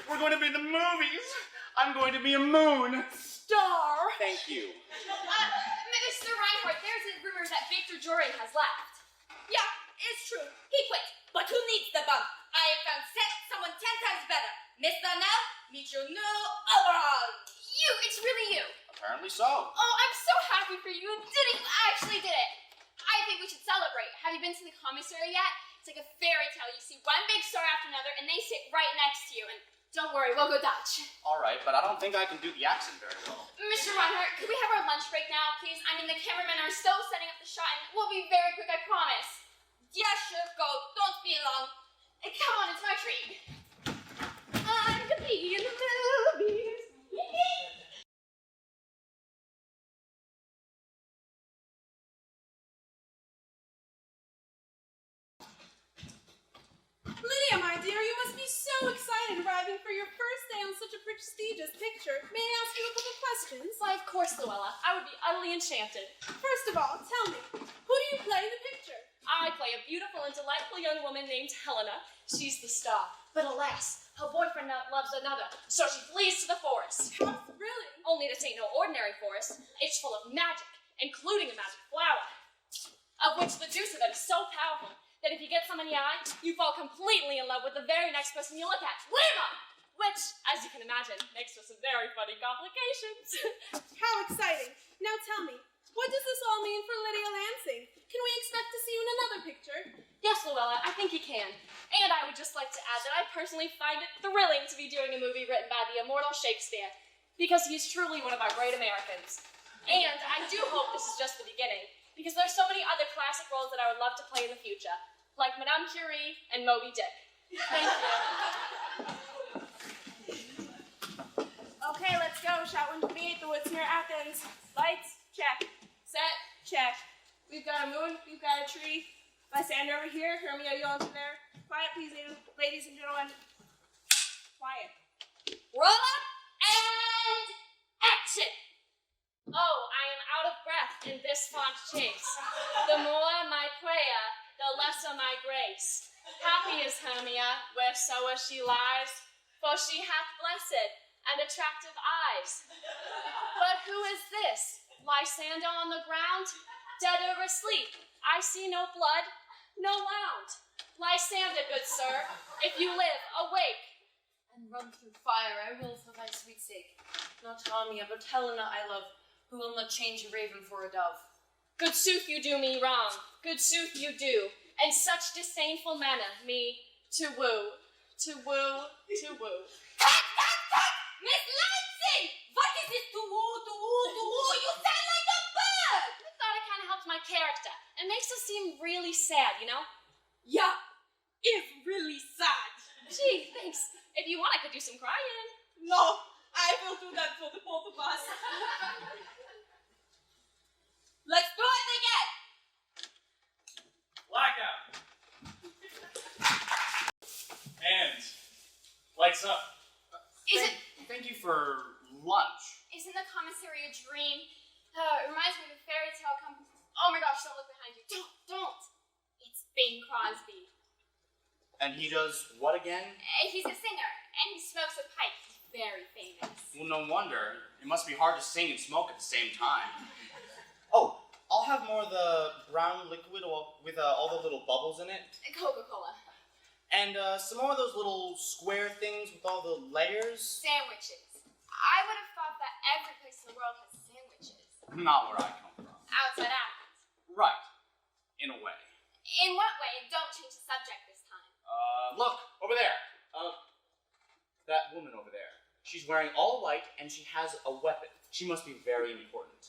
Speaker 7: We're going to be in the movies! I'm going to be a moon!
Speaker 2: Star!
Speaker 7: Thank you.
Speaker 6: Mr. Reinhardt, there's a rumor that Victor Jory has left.
Speaker 4: Yeah, it's true. He quit. But who needs the bump? I have found someone 10 times better. Mr. Now, meet your new Oberon.
Speaker 6: You! It's really you!
Speaker 7: Apparently so.
Speaker 6: Oh, I'm so happy for you. You did it! You actually did it! I think we should celebrate. Have you been to the commissary yet? It's like a fairy tale. You see one big star after another, and they sit right next to you. And don't worry, we'll go Dutch.
Speaker 7: All right, but I don't think I can do the accent very well.
Speaker 6: Mr. Reinhardt, could we have our lunch break now, please? I mean, the cameramen are still setting up the shot, and we'll be very quick, I promise.
Speaker 4: Yeah, sure, go. Don't be long.
Speaker 6: Come on, it's my treat.
Speaker 2: I could be in the movies.
Speaker 3: Lydia, my dear, you must be so excited arriving for your first day on such a prestigious picture. May I ask you a couple questions?
Speaker 6: Why, of course, Luella. I would be utterly enchanted.
Speaker 3: First of all, tell me, who do you play in the picture?
Speaker 6: I play a beautiful and delightful young woman named Helena. She's the star. But alas, her boyfriend loves another, so she flees to the forest.
Speaker 3: How thrilling.
Speaker 6: Only this ain't no ordinary forest. It's full of magic, including a magic flower, of which the juice of it is so powerful that if you get some in the eye, you fall completely in love with the very next person you look at. Blam! Which, as you can imagine, makes for some very funny complications.
Speaker 3: How exciting. Now tell me, what does this all mean for Lydia Lansing? Can we expect to see you in another picture?
Speaker 6: Yes, Luella, I think you can. And I would just like to add that I personally find it thrilling to be doing a movie written by the immortal Shakespeare, because he's truly one of our great Americans. And I do hope this is just the beginning, because there's so many other classic roles that I would love to play in the future, like Madame Curie and Moby Dick. Thank you.
Speaker 3: Okay, let's go. Shot 128, the woods near Athens. Lights, check. Set, check. We've got a moon, we've got a tree. Lysander over here, Hermia, you over there. Quiet, please, ladies and gentlemen. Quiet.
Speaker 6: Roll up and action! Oh, I am out of breath in this font chase. The more my prayer, the lesser my grace. Happy is Hermia, wheresoever she lies, for she hath blessed and attractive eyes. But who is this? Lysander on the ground, dead or asleep? I see no blood, no wound. Lysander, good sir, if you live, awake.
Speaker 8: And run through fire I will for thy sweet sake. Not Hermia, but Helena I love, who will not change a raven for a dove.
Speaker 6: Good sooth you do me wrong, good sooth you do. and such disdainful manner, me to woo, to woo, to woo.
Speaker 4: Miss Lansing! What is this to woo, to woo, to woo? You sound like a bird!
Speaker 6: I thought it kind of helped my character. It makes us seem really sad, you know?
Speaker 3: Yeah, it's really sad.
Speaker 6: Gee, thanks. If you want, I could do some crying.
Speaker 3: No, I will do that for the both of us.
Speaker 4: Let's do it again!
Speaker 1: Blackout. And lights up.
Speaker 7: Thank you for lunch.
Speaker 6: Isn't the commissary a dream? It reminds me of a fairy tale company. Oh my gosh, don't look behind you. Don't. It's Bing Crosby.
Speaker 7: And he does what again?
Speaker 6: He's a singer, and he smokes a pipe. He's very famous.
Speaker 7: Well, no wonder. It must be hard to sing and smoke at the same time. Oh, I'll have more of the brown liquid with all the little bubbles in it.
Speaker 6: Coca-Cola.
Speaker 7: And some more of those little square things with all the layers.
Speaker 6: Sandwiches. I would have thought that every place in the world has sandwiches.
Speaker 7: Not where I come from.
Speaker 6: Outside Athens.
Speaker 7: Right. In a way.
Speaker 6: In what way? Don't change the subject this time.
Speaker 7: Look, over there. That woman over there. She's wearing all white and she has a weapon. She must be very important.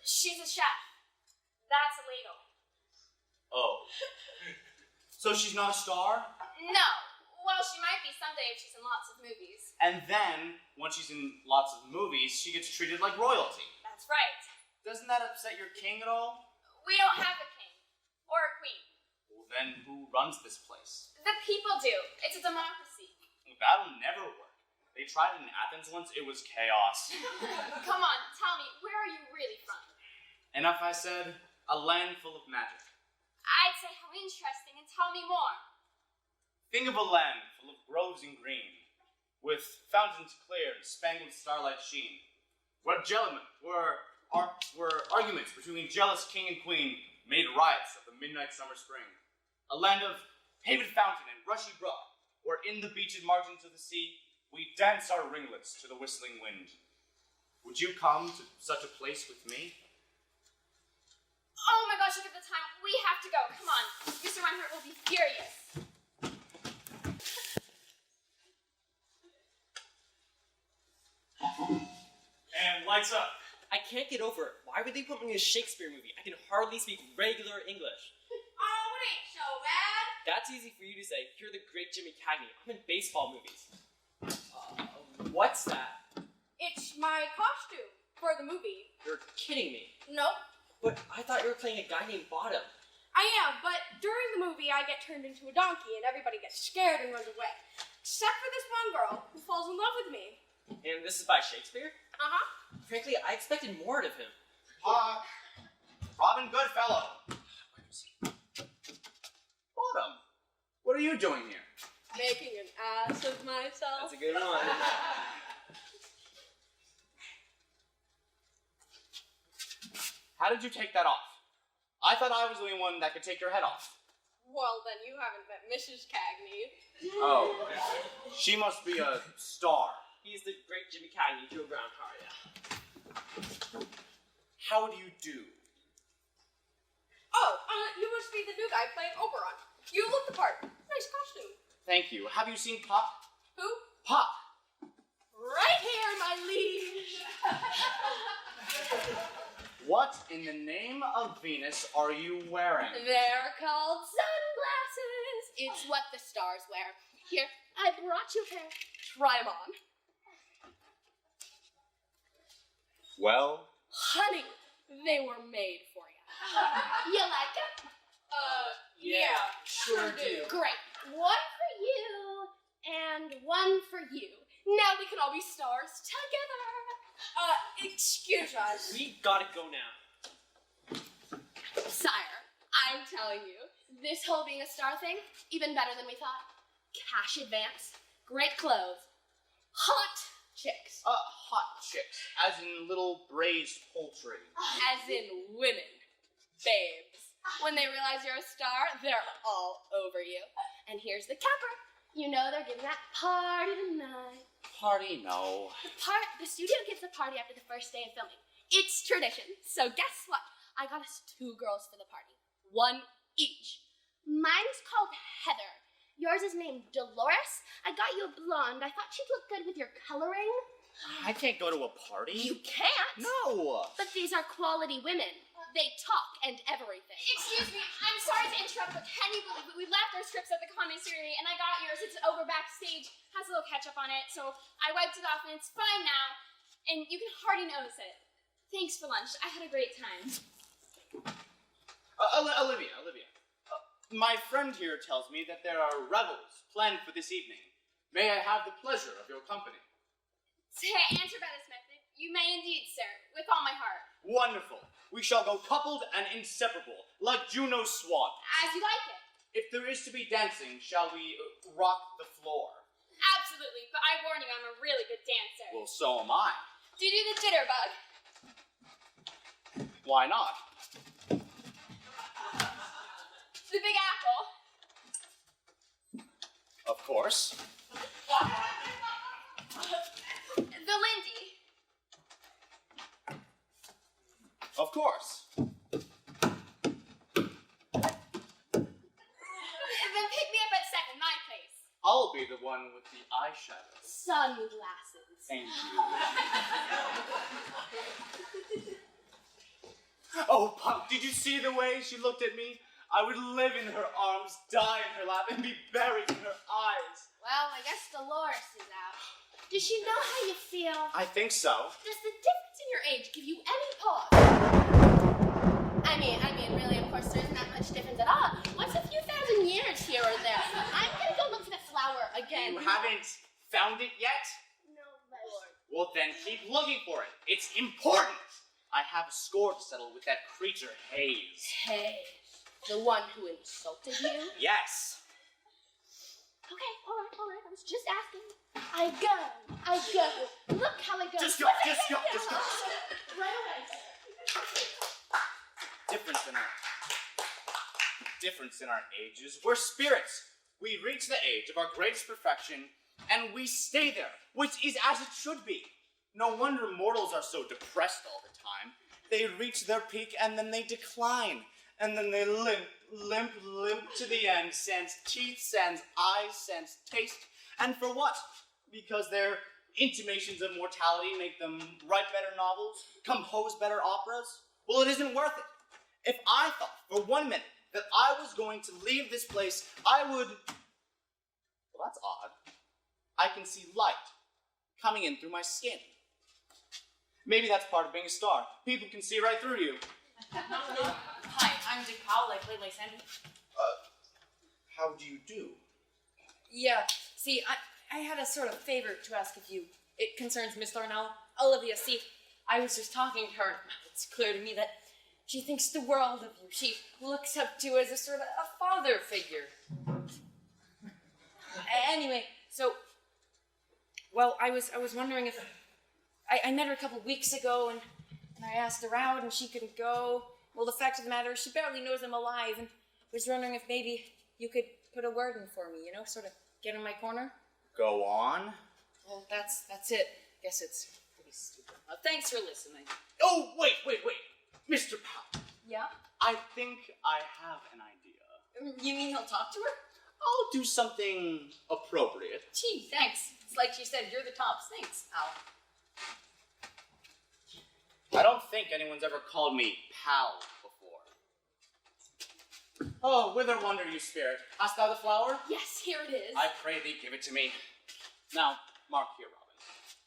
Speaker 6: She's a chef. That's illegal.
Speaker 7: Oh. So she's not a star?
Speaker 6: No. Well, she might be someday if she's in lots of movies.
Speaker 7: And then, when she's in lots of movies, she gets treated like royalty.
Speaker 6: That's right.
Speaker 7: Doesn't that upset your king at all?
Speaker 6: We don't have a king. Or a queen.
Speaker 7: Well, then who runs this place?
Speaker 6: The people do. It's a democracy.
Speaker 7: Well, that'll never work. They tried it in Athens once, it was chaos.
Speaker 6: Come on, tell me, where are you really from?
Speaker 7: And if I said, a land full of magic.
Speaker 6: I'd say how interesting, and tell me more.
Speaker 7: Think of a land full of groves and green, with fountains clear and spangled starlight sheen, where arguments between jealous king and queen made riots of the midnight summer spring. A land of paved fountain and rushy brook, where in the beached margins of the sea, we dance our ringlets to the whistling wind. Would you come to such a place with me?
Speaker 6: Oh my gosh, look at the time. We have to go. Come on. Mr. Reinhardt will be furious.
Speaker 1: And lights up.
Speaker 9: I can't get over it. Why would they put me in a Shakespeare movie? I can hardly speak regular English.
Speaker 4: Oh, it ain't so bad.
Speaker 9: That's easy for you to say. You're the great Jimmy Cagney. I'm in baseball movies. What's that?
Speaker 3: It's my costume for the movie.
Speaker 9: You're kidding me.
Speaker 3: Nope,
Speaker 9: But I thought you were playing a guy named Bottom.
Speaker 3: I am, but during the movie I get turned into a donkey and everybody gets scared and runs away. Except for this one girl who falls in love with me.
Speaker 9: And this is by Shakespeare?
Speaker 3: Uh-huh.
Speaker 9: Frankly, I expected more out of him.
Speaker 7: Robin Goodfellow. Bottom, what are you doing here?
Speaker 3: Making an ass of myself.
Speaker 9: That's a good one.
Speaker 7: How did you take that off? I thought I was the only one that could take your head off.
Speaker 3: Well, then you haven't met Mrs. Cagney.
Speaker 7: Oh, she must be a star.
Speaker 9: He's the great Jimmy Cagney, Joe Brown car, yeah.
Speaker 7: How do you do?
Speaker 3: Oh, you must be the new guy playing Oberon. You look the part. Nice costume.
Speaker 7: Thank you. Have you seen Pop?
Speaker 3: Who?
Speaker 7: Pop!
Speaker 3: Right here, my liege.
Speaker 7: What in the name of Venus are you wearing?
Speaker 2: They're called sunglasses. It's what the stars wear. Here, I brought you a pair. Try 'em on.
Speaker 7: Well,
Speaker 2: Honey, they were made for you. You like 'em?
Speaker 3: Yeah,
Speaker 9: sure do.
Speaker 2: Great. One for you and one for you. Now we can all be stars together.
Speaker 3: Excuse us.
Speaker 9: We gotta go now.
Speaker 2: Sire, I'm telling you, this whole being a star thing, even better than we thought. Cash advance, great clothes, hot chicks.
Speaker 7: hot chicks, as in little braised poultry.
Speaker 2: As in women. Babes. When they realize you're a star, they're all over you. And here's the capper. You know they're giving that party tonight.
Speaker 7: Party? No.
Speaker 2: The studio gives a party after the first day of filming. It's tradition. So guess what? I got us 2 girls for the party. 1 each. Mine's called Heather. Yours is named Dolores. I got you a blonde. I thought she'd look good with your coloring.
Speaker 7: I can't go to a party.
Speaker 2: You can't.
Speaker 7: No.
Speaker 2: But these are quality women. They talk and everything.
Speaker 6: Excuse me, I'm sorry to interrupt, but can you believe it? We left our strips at the commissary, and I got yours. It's over backstage. Has a little ketchup on it, so I wiped it off, and it's fine now. And you can hardly notice it. Thanks for lunch. I had a great time.
Speaker 7: Olivia. My friend here tells me that there are revels planned for this evening. May I have the pleasure of your company?
Speaker 6: To answer by this method, you may indeed, sir, with all my heart.
Speaker 7: Wonderful. We shall go coupled and inseparable, like Juno's swan.
Speaker 6: As you like it.
Speaker 7: If there is to be dancing, shall we rock the floor?
Speaker 6: Absolutely, but I warn you, I'm a really good dancer.
Speaker 7: Well, so am I.
Speaker 6: Do you do the jitterbug?
Speaker 7: Why not?
Speaker 6: The Big Apple?
Speaker 7: Of course.
Speaker 6: The Lindy?
Speaker 7: Of course.
Speaker 6: Then pick me up at 7, my place.
Speaker 7: I'll be the one with the eyeshadow.
Speaker 2: Sunglasses.
Speaker 7: Thank you. Oh, Punk, did you see the way she looked at me? I would live in her arms, die in her lap, and be buried in her eyes.
Speaker 2: Well, I guess Dolores is out. Does she know how you feel?
Speaker 7: I think so.
Speaker 2: Does the difference in your age give you any pause? I mean, really, of course, there isn't that much difference at all. What's a few thousand years here or there? I'm gonna go look for the flower again.
Speaker 7: You haven't found it yet?
Speaker 2: No, my lord.
Speaker 7: Well, then keep looking for it. It's important. I have a score to settle with that creature, Hayes.
Speaker 2: Hey, the one who insulted you?
Speaker 7: Yes.
Speaker 2: Okay, all right. I was just asking. I go. Look how I go.
Speaker 7: Just go.
Speaker 2: Right away.
Speaker 7: Difference in our ages. We're spirits. We reach the age of our greatest perfection, and we stay there, which is as it should be. No wonder mortals are so depressed all the time. They reach their peak, and then they decline. And then they limp to the end, sans teeth, sans eyes, sans taste. And for what? Because their intimations of mortality make them write better novels, compose better operas? Well, it isn't worth it. If I thought for 1 minute that I was going to leave this place, I would... Well, that's odd. I can see light coming in through my skin. Maybe that's part of being a star. People can see right through you.
Speaker 8: Hi, I'm Dick Powell. I play Lysander.
Speaker 7: How do you do?
Speaker 8: Yeah, see, I had a sort of favor to ask of you. It concerns Miss Darnell. Olivia, see, I was just talking to her. It's clear to me that she thinks the world of you. She looks up to you as a sort of a father figure. Anyway, so, well, I was wondering if... I met her a couple weeks ago, and I asked her out, and she couldn't go. Well, the fact of the matter is she barely knows I'm alive, and was wondering if maybe you could put a word in for me, you know, sort of get in my corner.
Speaker 7: Go on.
Speaker 8: Well, that's it. Guess it's pretty stupid. Thanks for listening.
Speaker 7: Oh, wait. Mr. Powell.
Speaker 8: Yeah?
Speaker 7: I think I have an idea.
Speaker 8: You mean he'll talk to her?
Speaker 7: I'll do something appropriate.
Speaker 8: Gee, thanks. It's like she said, you're the tops. Thanks, Al.
Speaker 7: I don't think anyone's ever called me pal before. Oh, whither wander you, spirit? Hast thou the flower?
Speaker 2: Yes, here it is.
Speaker 7: I pray thee, give it to me. Now, mark here, Robin.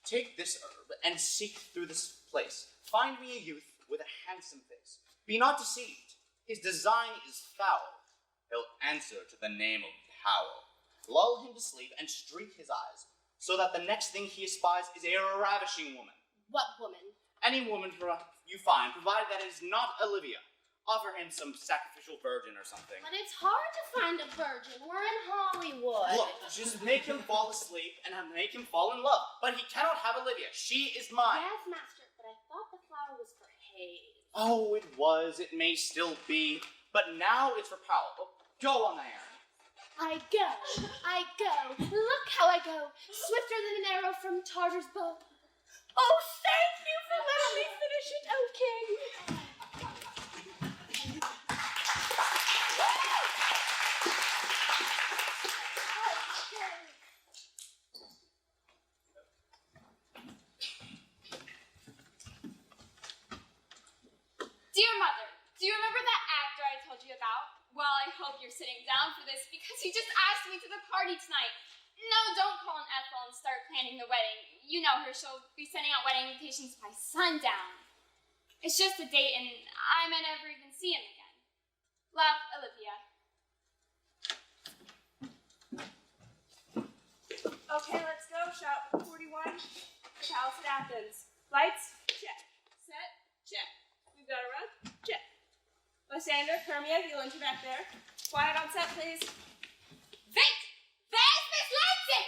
Speaker 7: Take this herb and seek through this place. Find me a youth with a handsome face. Be not deceived. His design is foul. He'll answer to the name of Powell. Lull him to sleep and streak his eyes, so that the next thing he espies is a ravishing woman.
Speaker 2: What woman?
Speaker 7: Any woman you find, provided that it is not Olivia. Offer him some sacrificial virgin or something.
Speaker 2: But it's hard to find a virgin. We're in Hollywood.
Speaker 7: Look, just make him fall asleep and make him fall in love. But he cannot have Olivia. She is mine.
Speaker 2: Yes, master, but I thought the flower was for Hayes.
Speaker 7: Oh, it was. It may still be. But now it's for Powell. Oh, go on the errand.
Speaker 2: I go. Look how I go. Swifter than an arrow from Tartar's bow. Oh, thank you for letting me finish it, O king.
Speaker 6: Dear Mother, do you remember that actor I told you about? Well, I hope you're sitting down for this because he just asked me to the party tonight. No, don't call on Ethel and start planning the wedding. You know her, she'll be sending out wedding invitations by sundown. It's just a date and I may never even see him again. Love, Olivia.
Speaker 3: Okay, let's go. Shot 41. Palace at Athens. Lights? Check. Set? Check. We've got a run? Check. Lysander, Hermia, you'll enter back there. Quiet on set, please.
Speaker 6: Wait! There's Miss Lansing!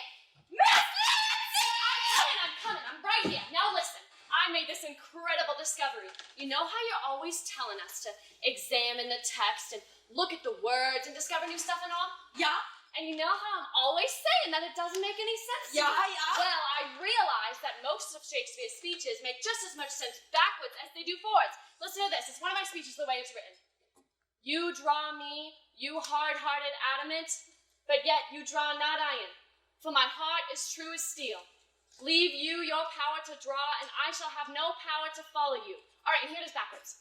Speaker 6: Miss Lansing! I'm coming, I'm right here. Now listen, I made this incredible discovery. You know how you're always telling us to examine the text and look at the words and discover new stuff and all?
Speaker 3: Yeah?
Speaker 6: And you know how I'm always saying that it doesn't make any sense to me?
Speaker 3: Yeah.
Speaker 6: Well, I realize that most of Shakespeare's speeches make just as much sense backwards as they do forwards. Listen to this. It's one of my speeches the way it's written. You draw me, you hard-hearted adamant, but yet you draw not iron. For my heart is true as steel. Leave you your power to draw, and I shall have no power to follow you. All right, and here it is backwards.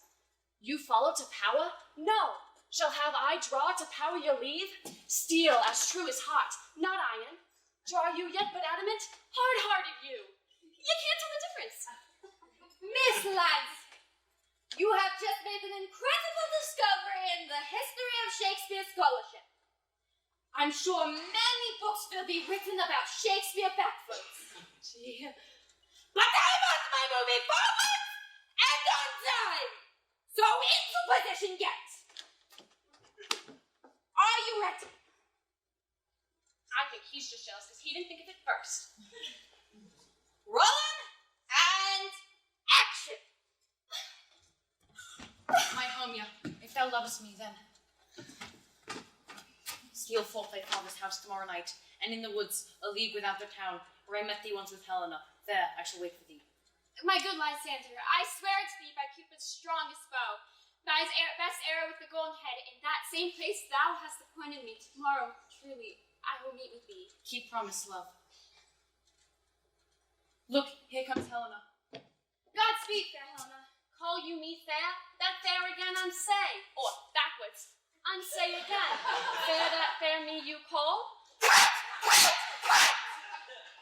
Speaker 6: You follow to power? No. Shall have I draw to power your leave? Steel as true as heart, not iron. Draw you yet but adamant? Hard-hearted you. You can't tell the difference.
Speaker 4: Miss Lansing, you have just made an incredible discovery in the history of Shakespeare scholarship. I'm sure many books will be written about Shakespeare backwards.
Speaker 6: Gee.
Speaker 4: But I want my movie forward and on time. So into position get. Are you ready?
Speaker 6: I think he's just jealous because he didn't think of it first.
Speaker 4: Rolling and action.
Speaker 8: My Homia, if thou lovest me, then steal forth thy father's house tomorrow night, and in the woods, a league without the town, where I met thee once with Helena. There I shall wait for thee.
Speaker 6: My good Lysander, I swear to thee by Cupid's strongest bow, by his best arrow with the golden head, in that same place thou hast appointed me tomorrow. Truly, I will meet with thee.
Speaker 8: Keep promise, love. Look, here comes Helena.
Speaker 6: Godspeed, fair Helena. Call you me fair? That fair again unsay. Or backwards. Unsay again. Fair that fair me you call?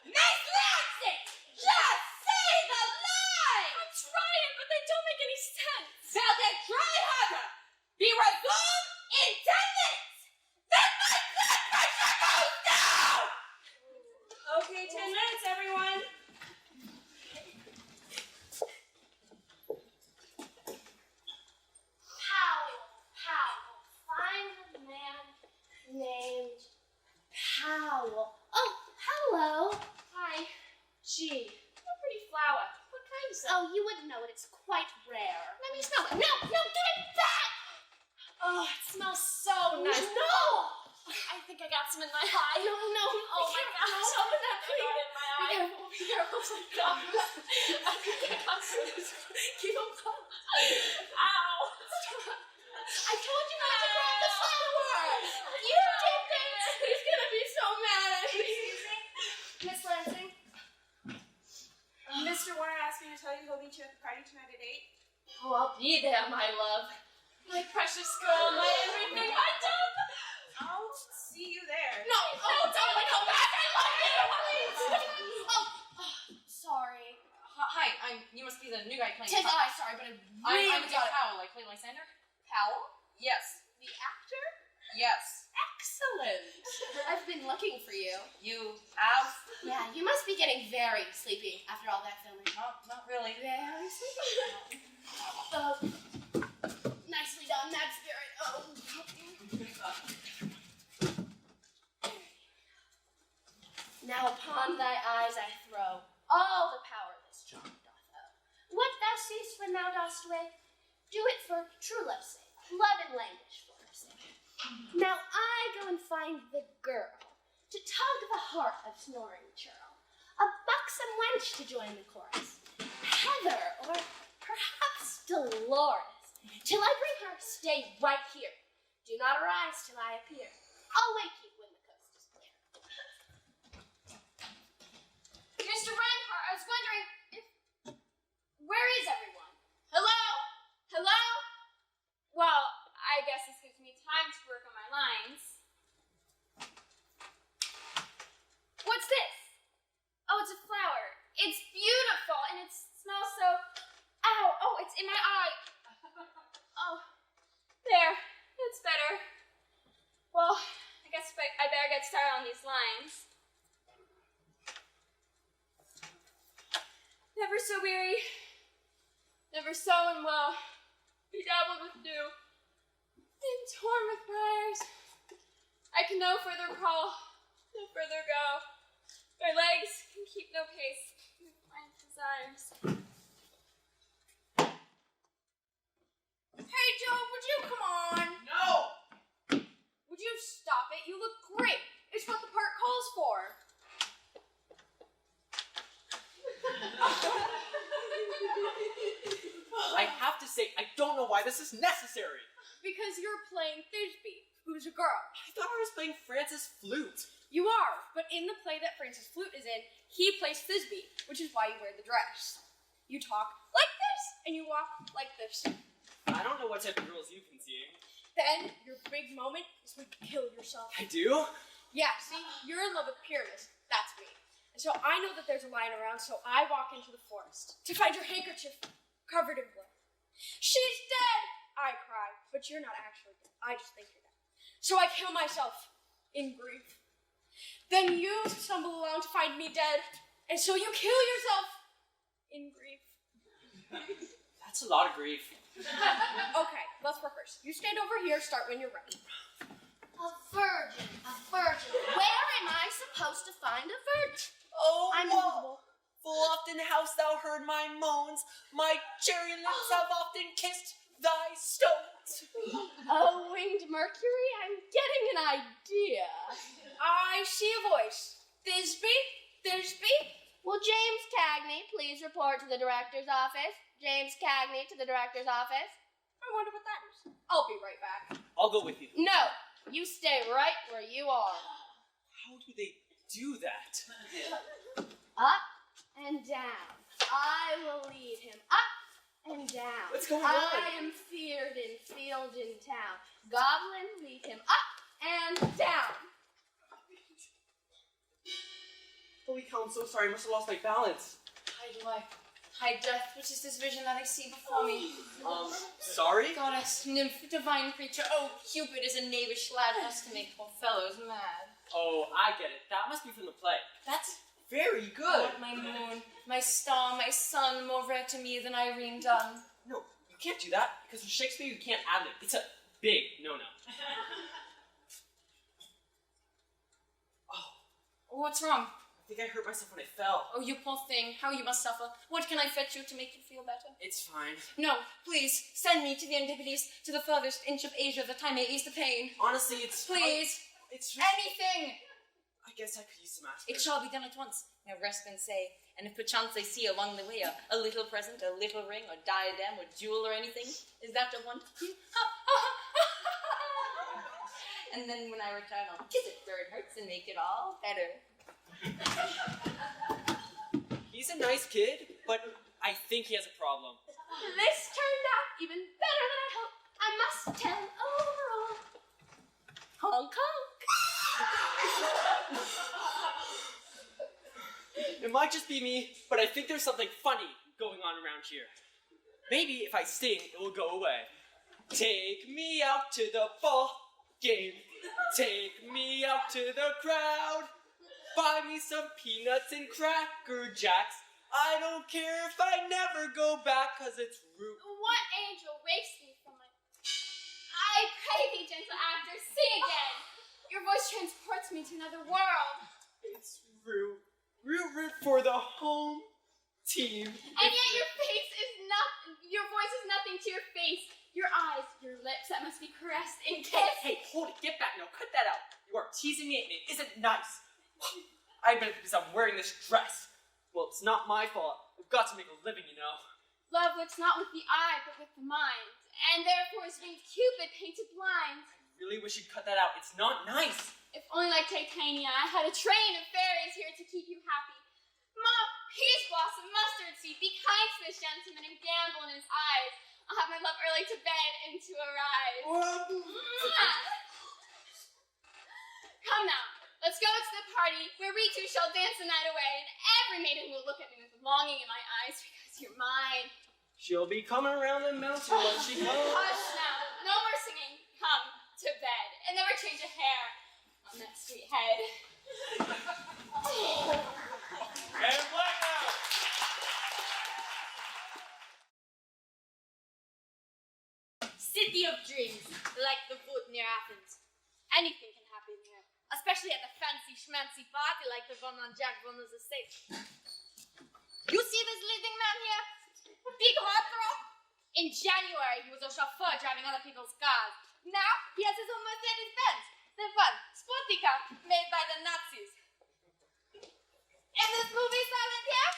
Speaker 4: Miss Lansing, just say the line.
Speaker 6: I'm trying, but they don't make any sense.
Speaker 4: Well then try harder. Be resumed in 10 minutes. Then my blood pressure goes down.
Speaker 3: Okay, 10 minutes, everyone.
Speaker 2: Powell. Find a man named Powell. Oh, hello.
Speaker 6: Hi. Gee, what a pretty flower. What kind is that?
Speaker 2: Oh, you wouldn't know it. It's quite rare.
Speaker 6: Let me smell it.
Speaker 2: No, give it back!
Speaker 6: Oh, it smells so nice.
Speaker 2: No!
Speaker 6: I think I got some in my eye.
Speaker 2: No.
Speaker 6: Oh my gosh.
Speaker 2: Don't open that,
Speaker 6: I got it in my eye.
Speaker 2: Be careful.
Speaker 6: Oh my gosh. I think I got some.
Speaker 2: Keep them closed.
Speaker 6: Ow.
Speaker 2: I told you not to grab the flower! You did this! He's gonna be so mad at me.
Speaker 3: Miss Lansing. Mr. Warner asked me to tell you he'll meet you at the party tonight at 8.
Speaker 6: Oh, I'll be there, my love. My precious girl, my everything, my dove.
Speaker 3: I'll see you there.
Speaker 2: No, don't come back! I love you! Please! Oh, sorry.
Speaker 8: Hi, you must be the new guy playing.
Speaker 2: Tis I, sorry, but I really
Speaker 8: I'm
Speaker 2: got it.
Speaker 8: Powell. I play Lysander.
Speaker 2: Powell?
Speaker 8: Yes.
Speaker 2: The actor?
Speaker 8: Yes.
Speaker 2: Excellent. I've been looking for you.
Speaker 8: You have?
Speaker 2: Yeah, you must be getting very sleepy after all that filming.
Speaker 8: Not really.
Speaker 2: Very sleepy. Nicely done. That's very. Now upon thy eyes I throw all the power this charm doth owe. What thou seest when thou dost wake, do it for true love's sake, love and languish for her sake. Now I go and find the girl to tug the heart of snoring churl, a buxom wench to join the chorus, Heather or perhaps Dolores, till I bring her. Stay right here. Do not arise till I appear. I'll wake you when the coast is clear.
Speaker 6: Mr. Reinhardt, I was wondering if... Where is everyone? Hello? Hello? Well, I guess this gives me time to work on my lines. What's this? Oh, it's a flower. It's beautiful, and it smells so... Ow! Oh, it's in my eye. Oh, there. That's better. Well, I guess I better get started on these lines. Never so weary, never so unwell, bedabbled with dew, and torn with briars. I can no further crawl, no further go. My legs can keep no pace with my desires. Hey, Joe, would you come on?
Speaker 7: No!
Speaker 6: Would you stop it? You look great. It's what the part calls for.
Speaker 9: I have to say, I don't know why this is necessary.
Speaker 6: Because you're playing Thisbe, who's a girl.
Speaker 9: I thought I was playing Francis Flute.
Speaker 6: You are, but in the play that Francis Flute is in, he plays Thisbe, which is why you wear the dress. You talk like this, and you walk like this.
Speaker 9: I don't know what type of girls you've been seeing.
Speaker 6: Then, your big moment is when you kill yourself.
Speaker 9: I do?
Speaker 6: Yeah, see, you're in love with Pyramus. That's me. And so I know that there's a lion around, so I walk into the forest to find your handkerchief covered in blood. She's dead! I cry, but you're not actually dead. I just think you're dead. So I kill myself in grief. Then you stumble along to find me dead, and so you kill yourself in grief.
Speaker 9: That's a lot of grief.
Speaker 6: Okay, let's rehearse. You stand over here, start when you're ready.
Speaker 2: A virgin, a virgin. Where am I supposed to find a virgin?
Speaker 9: Oh,
Speaker 2: I'm
Speaker 9: wow.
Speaker 2: invisible.
Speaker 9: Full often hast thou heard my moans, my cherry lips have often kissed thy stones.
Speaker 2: Oh, winged Mercury, I'm getting an idea.
Speaker 6: I see a voice. Thisbe? Thisbe?
Speaker 2: Will James Cagney please report to the director's office? James Cagney to the director's office.
Speaker 6: I wonder what that is. I'll be right back.
Speaker 9: I'll go with you.
Speaker 2: No, you stay right where you are.
Speaker 9: How do they do that?
Speaker 2: Up and down. I will lead him up and down.
Speaker 9: What's going on?
Speaker 2: I am feared in field in town. Goblin, lead him up and down.
Speaker 9: Holy cow, I'm so sorry. I must have lost my balance.
Speaker 8: High death, which is this vision that I see before me.
Speaker 9: Sorry?
Speaker 8: Goddess, nymph, divine creature, oh, Cupid is a knavish lad, has to make poor fellows mad.
Speaker 9: Oh, I get it. That must be from the play. That's very good.
Speaker 8: God, my moon, my star, my sun, more rare to me than Irene Dunn.
Speaker 9: No, you can't do that, because with Shakespeare you can't ad-lib. It's a big no-no.
Speaker 8: What's wrong?
Speaker 9: I think I hurt myself when I fell.
Speaker 8: Oh, you poor thing, how you must suffer. What can I fetch you to make you feel better?
Speaker 9: It's fine.
Speaker 8: No, please, send me to the Antipodes, to the furthest inch of Asia, that I may ease the pain.
Speaker 9: Honestly, it's...
Speaker 8: Please,
Speaker 9: It's...
Speaker 8: anything!
Speaker 9: I guess I could use some aspirin.
Speaker 8: It shall be done at once. Now rest and say, and if perchance I see along the way a little present, a little ring, or diadem, or jewel, or anything, is that a want? And then when I return, I'll kiss it where it hurts and make it all better.
Speaker 9: He's a nice kid, but I think he has a problem.
Speaker 2: This turned out even better than I hoped. I must tell Oberon. Honk honk.
Speaker 9: It might just be me, but I think there's something funny going on around here. Maybe if I sing, it will go away. Take me out to the ball game. Take me out to the crowd. Buy me some peanuts and Cracker Jacks. I don't care if I never go back, 'cause it's rude.
Speaker 6: What angel wakes me from my... I pray thee, gentle actor, sing again. Your voice transports me to another world.
Speaker 9: It's rude. Root for the home team.
Speaker 6: And yet your face is your voice is nothing to your face. Your eyes, your lips that must be caressed and kissed.
Speaker 9: Hey, hold it. Get back now. Cut that out. You are teasing me and it isn't nice. I bet because I'm wearing this dress. Well, it's not my fault. I've got to make a living, you know.
Speaker 6: Love looks not with the eye, but with the mind. And therefore is being Cupid painted blind.
Speaker 9: really wish you'd cut that out. It's not nice.
Speaker 6: If only like Titania, I had a train of fairies here to keep you happy. Mom, peach blossom, mustard seed, be kind to this gentleman and gamble in his eyes. I'll have my love early to bed and to arise. Come now, let's go to the party where we two shall dance the night away, and every maiden will look at me with longing in my eyes because you're mine.
Speaker 9: She'll be coming around the mountain when she comes.
Speaker 6: Hush now, no more singing. Come to bed, and never change a hair on that sweet head.
Speaker 5: And blackout!
Speaker 4: City of dreams, like the wood near Athens. Anything can happen here, especially at a fancy schmancy party like the one on Jack Bonner's estate. You see this leading man here? Big heartthrob? In January, he was a chauffeur driving other people's cars. Now, he has his own Mercedes-Benz. The fun, sporty car made by the Nazis. And this movie silent here?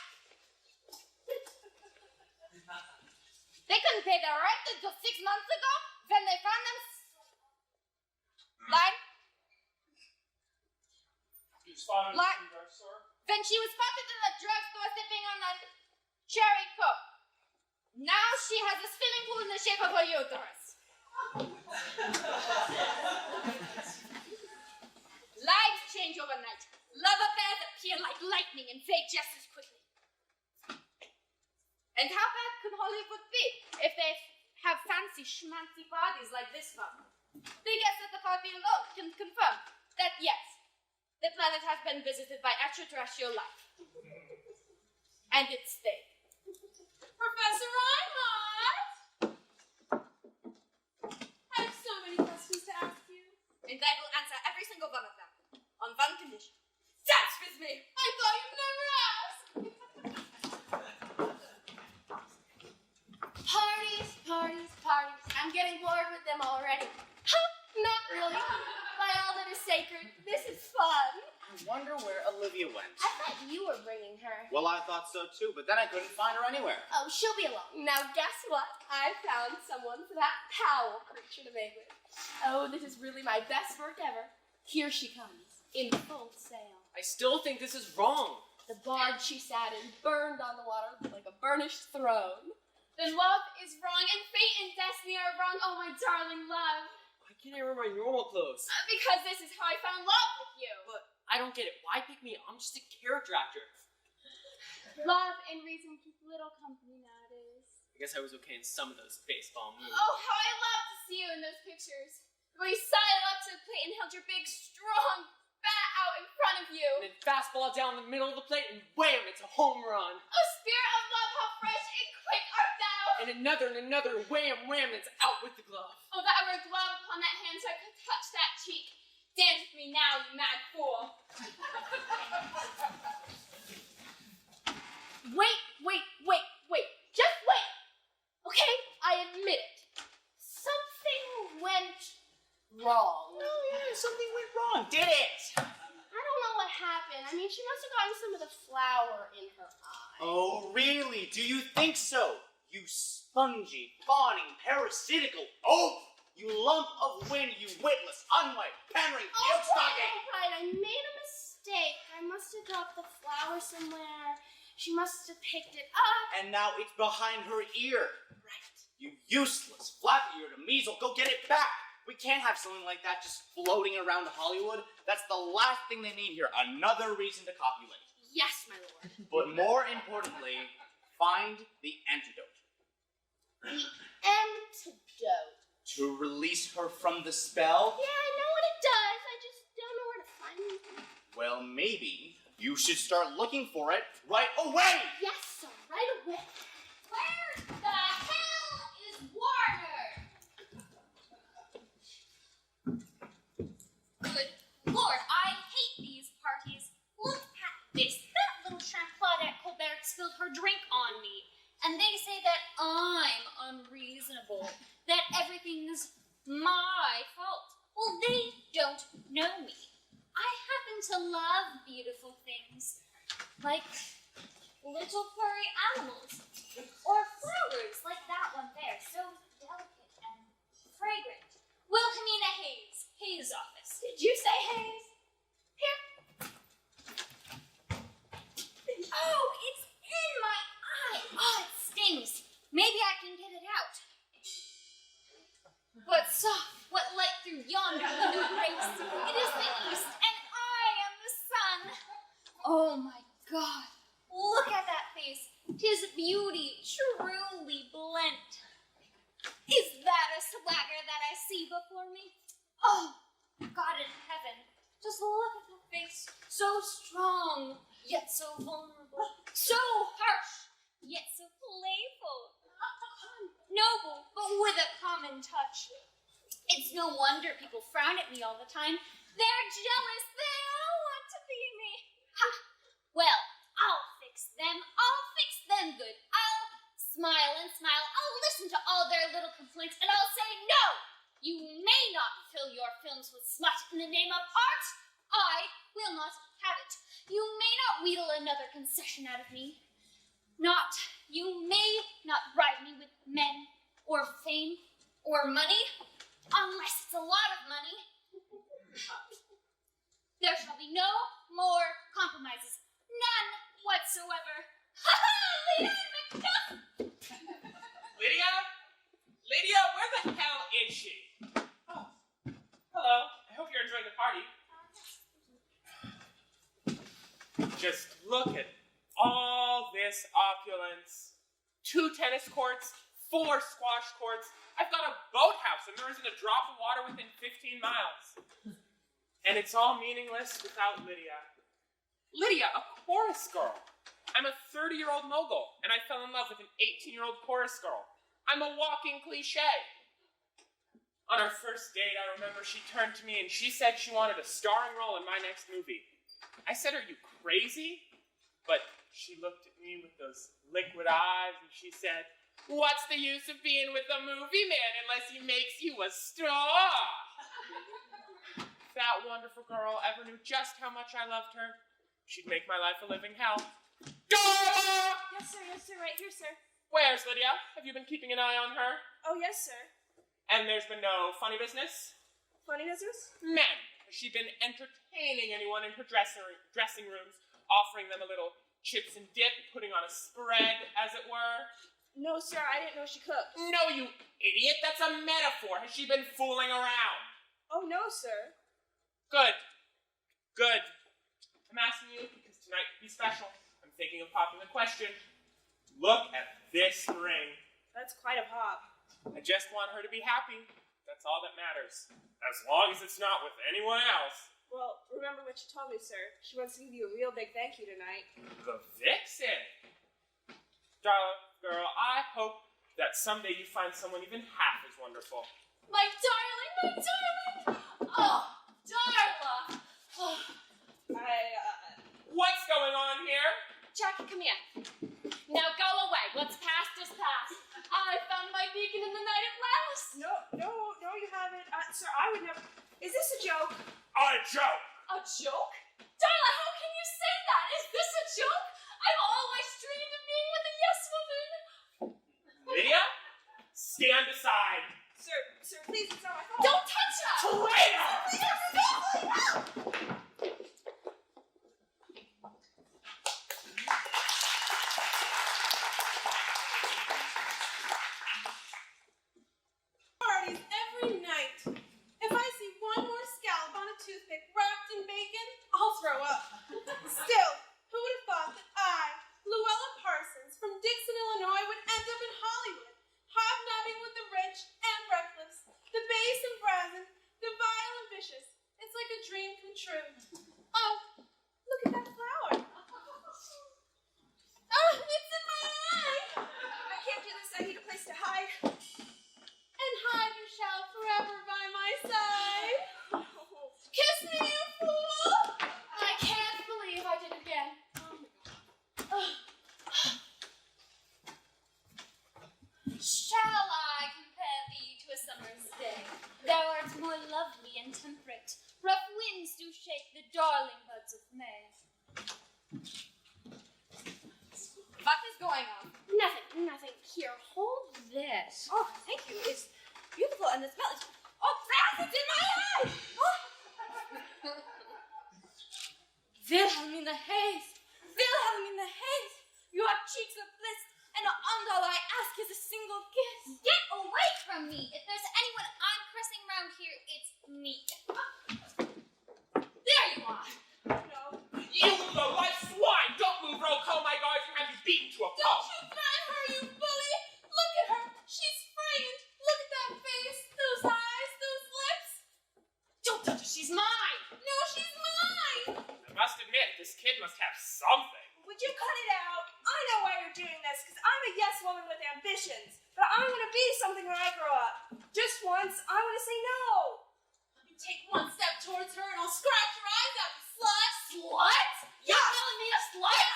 Speaker 4: They couldn't pay their rent until 6 months ago when they found them lying.
Speaker 1: You spotted
Speaker 4: Like-
Speaker 1: in the drugstore?
Speaker 4: When she was spotted in the drugstore sipping on that cherry coke. Now she has a swimming pool in the shape of her uterus. Lives change overnight. Love affairs appear like lightning and fade just as quickly. And how bad can Hollywood be if they have fancy schmancy parties like this one? The guests at the party alone can confirm that yes, the planet has been visited by extraterrestrial life. And it's stayed.
Speaker 3: Professor Reinhardt! I have so many questions to ask you.
Speaker 4: And I will answer every single one of them. On one condition. Dance with me!
Speaker 3: I thought you'd never ask!
Speaker 2: Parties, parties, parties. I'm getting bored with them already. Huh? Not really. By all that is sacred, this is fun.
Speaker 7: I wonder where Olivia went.
Speaker 2: I thought you were bringing her.
Speaker 7: Well, I thought so too, but then I couldn't find her anywhere.
Speaker 2: Oh, she'll be along. Now, guess what? I found someone for that Powell creature to make with. Oh, this is really my best work ever. Here she comes, in full sail.
Speaker 9: I still think this is wrong.
Speaker 2: The barge she sat in burned on the water like a burnished throne.
Speaker 6: Then love is wrong, and fate and destiny are wrong. Oh, my darling love.
Speaker 9: Why can't I wear my normal clothes?
Speaker 6: Because this is how I found love with you.
Speaker 9: But I don't get it. Why pick me? I'm just a character actor.
Speaker 6: Love and reason keep little company nowadays.
Speaker 9: I guess I was okay in some of those baseball movies.
Speaker 6: Oh, how I love to see you in those pictures. Where you sidled up to the plate and held your big, strong bat out in front of you.
Speaker 9: And then fastball down the middle of the plate and wham, it's a home run.
Speaker 6: Oh, spirit of love, how fresh and quick art thou.
Speaker 9: And another wham, wham, it's out with the glove.
Speaker 6: Oh, that I were a glove upon that hand so I could touch that cheek. Dance with me now, you mad fool.
Speaker 2: Wait. Just wait. Okay, I admit it. Something went wrong.
Speaker 7: Oh, yeah, something went wrong. Did it?
Speaker 2: I don't know what happened. I mean, she must have gotten some of the flour in her eye.
Speaker 7: Oh, really? Do you think so? You spongy, fawning, parasitical oaf! You lump of wind, you witless, unwed, pandering, puke-stocking!
Speaker 2: Alright, I made a mistake. I must have dropped the flour somewhere. She must have picked it up.
Speaker 7: And now it's behind her ear.
Speaker 2: Right.
Speaker 7: You useless, flap-eared measle, go get it back! We can't have something like that just floating around Hollywood. That's the last thing they need here. Another reason to copulate.
Speaker 2: Yes, my lord.
Speaker 7: But more importantly, find the antidote.
Speaker 2: The antidote.
Speaker 7: To release her from the spell?
Speaker 2: Yeah, I know what it does. I just don't know where to find it.
Speaker 7: Well, maybe you should start looking for it right away!
Speaker 2: Yes, sir, right away.
Speaker 6: Where the hell is Warner? Good Lord, I hate these parties. Look at this. That little tramp Claudette Colbert spilled her drink on me. And they say that I'm unreasonable, that everything's my fault. Well, they don't know me. I happen to love beautiful things, like little furry animals, or flowers like that one there, so delicate and fragrant. Wilhelmina Hayes, Hayes' office. Did you say Hayes? Here. Oh, it's in my eye. Oh, it stings. Maybe I can get it out. But soft, what light through yonder window breaks? It is the east, and I am the sun. Oh my God, look at that face. 'Tis beauty truly blent. Is that a swagger that I see before me? Oh, God in heaven, just look at that face. So strong, yet so vulnerable. So harsh, yet so playful. Noble, but with a common touch. It's no wonder people frown at me all the time. They're jealous. They all want to be me. Ha! Well, I'll fix them. I'll fix them good. I'll smile and smile. I'll listen to all their little complaints, and I'll say, no! You may not fill your films with smut in the name of art. I will not have it. You may not wheedle another concession out of me. You may not bribe me with men, or fame, or money, unless it's a lot of money. There shall be no more compromises. None whatsoever. Ha ha! Lydia McDuff!
Speaker 5: Lydia, where the hell is she? Oh, hello. I hope you're enjoying the party. Just look at all this opulence. 2 tennis courts, 4 squash courts. I've got a boathouse, and there isn't a drop of water within 15 miles. And it's all meaningless without Lydia. Lydia, a chorus girl. I'm a 30-year-old mogul, and I fell in love with an 18-year-old chorus girl. I'm a walking cliche. On our first date, I remember she turned to me and she said she wanted a starring role in my next movie. I said, are you crazy? But she looked at me with those liquid eyes and she said, what's the use of being with a movie man unless he makes you a star? If that wonderful girl ever knew just how much I loved her, she'd make my life a living hell. Dora!
Speaker 3: Yes, sir, right here, sir.
Speaker 5: Where's Lydia? Have you been keeping an eye on her?
Speaker 3: Oh, yes, sir.
Speaker 5: And there's been no funny business?
Speaker 3: Funny business?
Speaker 5: Men, has she been entertaining anyone in her dressing rooms, offering them a little chips and dip, putting on a spread, as it were?
Speaker 3: No, sir, I didn't know she cooked.
Speaker 5: No, you idiot, that's a metaphor. Has she been fooling around?
Speaker 3: Oh, no, sir.
Speaker 5: Good. I'm asking you because tonight could be special. I'm thinking of popping the question. Look at this ring.
Speaker 3: That's quite a pop.
Speaker 5: I just want her to be happy. That's all that matters. As long as it's not with anyone else.
Speaker 3: Well, remember what you told me, sir. She wants to give you a real big thank you tonight.
Speaker 5: The vixen. Darla, girl, I hope that someday you find someone even half as wonderful.
Speaker 6: My darling! Oh, Darla! Oh.
Speaker 5: What's going on here?
Speaker 6: Jackie, come here. Now go away. What's past is past. I found my beacon in the night at last.
Speaker 3: No, you haven't. Sir, I would never. Is this a joke?
Speaker 5: A joke!
Speaker 6: A joke? Darla, how can you say that? Is this a joke? I've always dreamed of being with a yes woman.
Speaker 5: Lydia, stand aside.
Speaker 3: Sir, please, it's not my fault.
Speaker 6: Don't touch her!
Speaker 5: Traitor!
Speaker 3: Parties every night. If I see one more scallop on a toothpick wrapped in bacon, I'll throw up. Still, who would have thought that I, Luella Parsons from Dixon, Illinois, would end up in Hollywood, hobnobbing with the rich and reckless, the base and brazen, the vile and vicious. It's like a dream come true. Oh, look at that flower. Oh, it's in my eye. I can't do this. I need a place to hide. And hide you shall forever by my side. Kiss me, you fool!
Speaker 6: I can't believe I did it again. Shall I compare thee to a summer's day? Thou art more lovely and temperate. Rough winds do shake the darling buds of May. What is going on?
Speaker 2: Nothing. Here, hold this.
Speaker 3: Oh, thank you. It's beautiful and the smell is... Oh, France, it's in my eye!
Speaker 4: cheeks are bliss, and all I ask is a single kiss.
Speaker 6: Get away from me! If there's anyone I'm caressing around here, it's me. There you are!
Speaker 4: No.
Speaker 5: You low-life swine! Don't move, or I'll call my guards and have you beaten to a
Speaker 4: Don't
Speaker 5: pulp!
Speaker 4: you threaten her, you bully! Look at her! She's frightened! Look at that face, those eyes, those lips!
Speaker 8: Don't touch her, she's mine!
Speaker 4: No, she's mine!
Speaker 5: I must admit, this kid must have something.
Speaker 3: Would you cut it out? I know why you're doing this, because I'm a yes woman with ambitions. But I want to be something when I grow up. Just once, I want to say no.
Speaker 4: You take one step towards her and I'll scratch your eyes out, you slut!
Speaker 6: Slut? You're calling me a slut?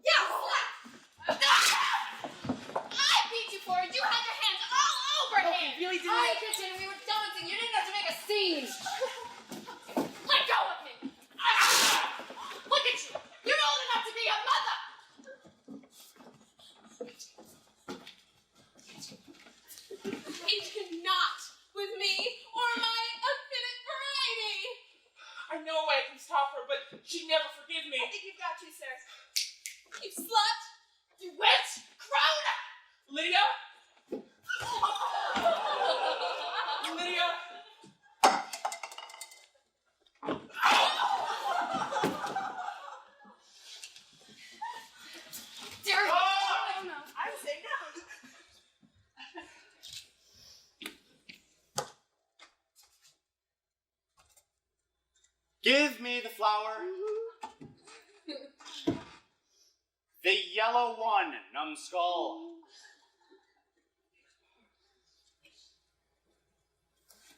Speaker 4: Yeah, slut!
Speaker 6: I beat you for it. You had your hands all over him.
Speaker 8: You really did
Speaker 6: I
Speaker 8: it.
Speaker 6: did it. We were dancing. You didn't have to make a scene. Let go of me. Look at you. You're old enough to be a mother.
Speaker 4: You cannot with me, or am I a fit variety?
Speaker 5: I know a way I can stop her, but she'd never forgive me.
Speaker 3: I think you've got to, sir.
Speaker 4: You slut!
Speaker 6: You witch. Crone.
Speaker 5: Lydia? Lydia?
Speaker 6: Dear.
Speaker 3: I don't know. I would say no.
Speaker 7: Give me the flower. The yellow one, numbskull.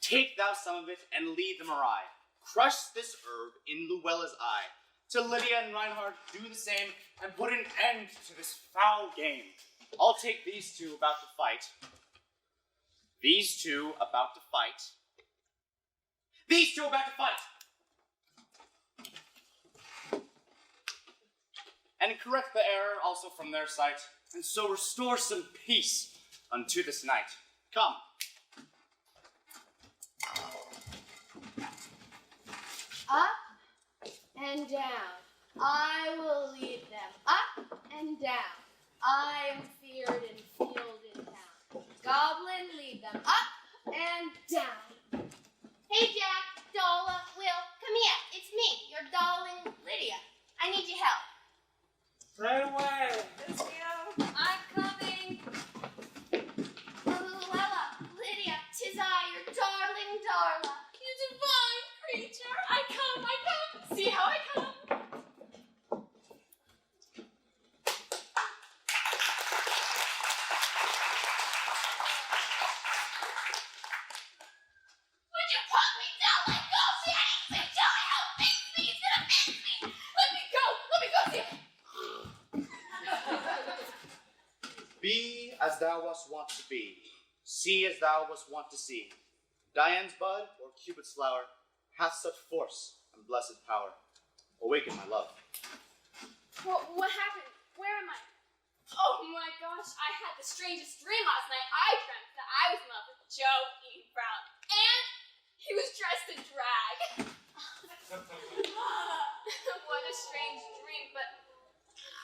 Speaker 7: Take thou some of it and lead them awry. Crush this herb in Luella's eye. To Lydia and Reinhardt do the same and put an end to this foul game. I'll take these two about to fight. These two about to fight. These two about to fight. And correct the error also from their sight, and so restore some peace unto this night. Come.
Speaker 2: Up and down. I will lead them. Up and down. I am feared and field in town. Goblin, lead them up and down.
Speaker 6: Hey, Jack, Dola, Will, come here. It's me, your darling Lydia. I need your help.
Speaker 5: Right away.
Speaker 3: Yes, ma'am.
Speaker 6: I'm coming. Luella, Lydia, 'tis I, your darling Darla.
Speaker 4: You divine creature! I come!
Speaker 6: See how I come? Would you put me down like go? See, I didn't say tell me how it makes me. It's gonna make me. Let me go. Let me go see.
Speaker 7: Be as thou wast wont to be. See as thou wast wont to see. Diane's bud or Cupid's flower hath such force and blessed power. Awaken my love.
Speaker 6: What happened? Where am I? Oh my gosh, I had the strangest dream last night. I dreamt that I was in love with Joe E. Brown. And he was dressed in drag. What a strange dream, but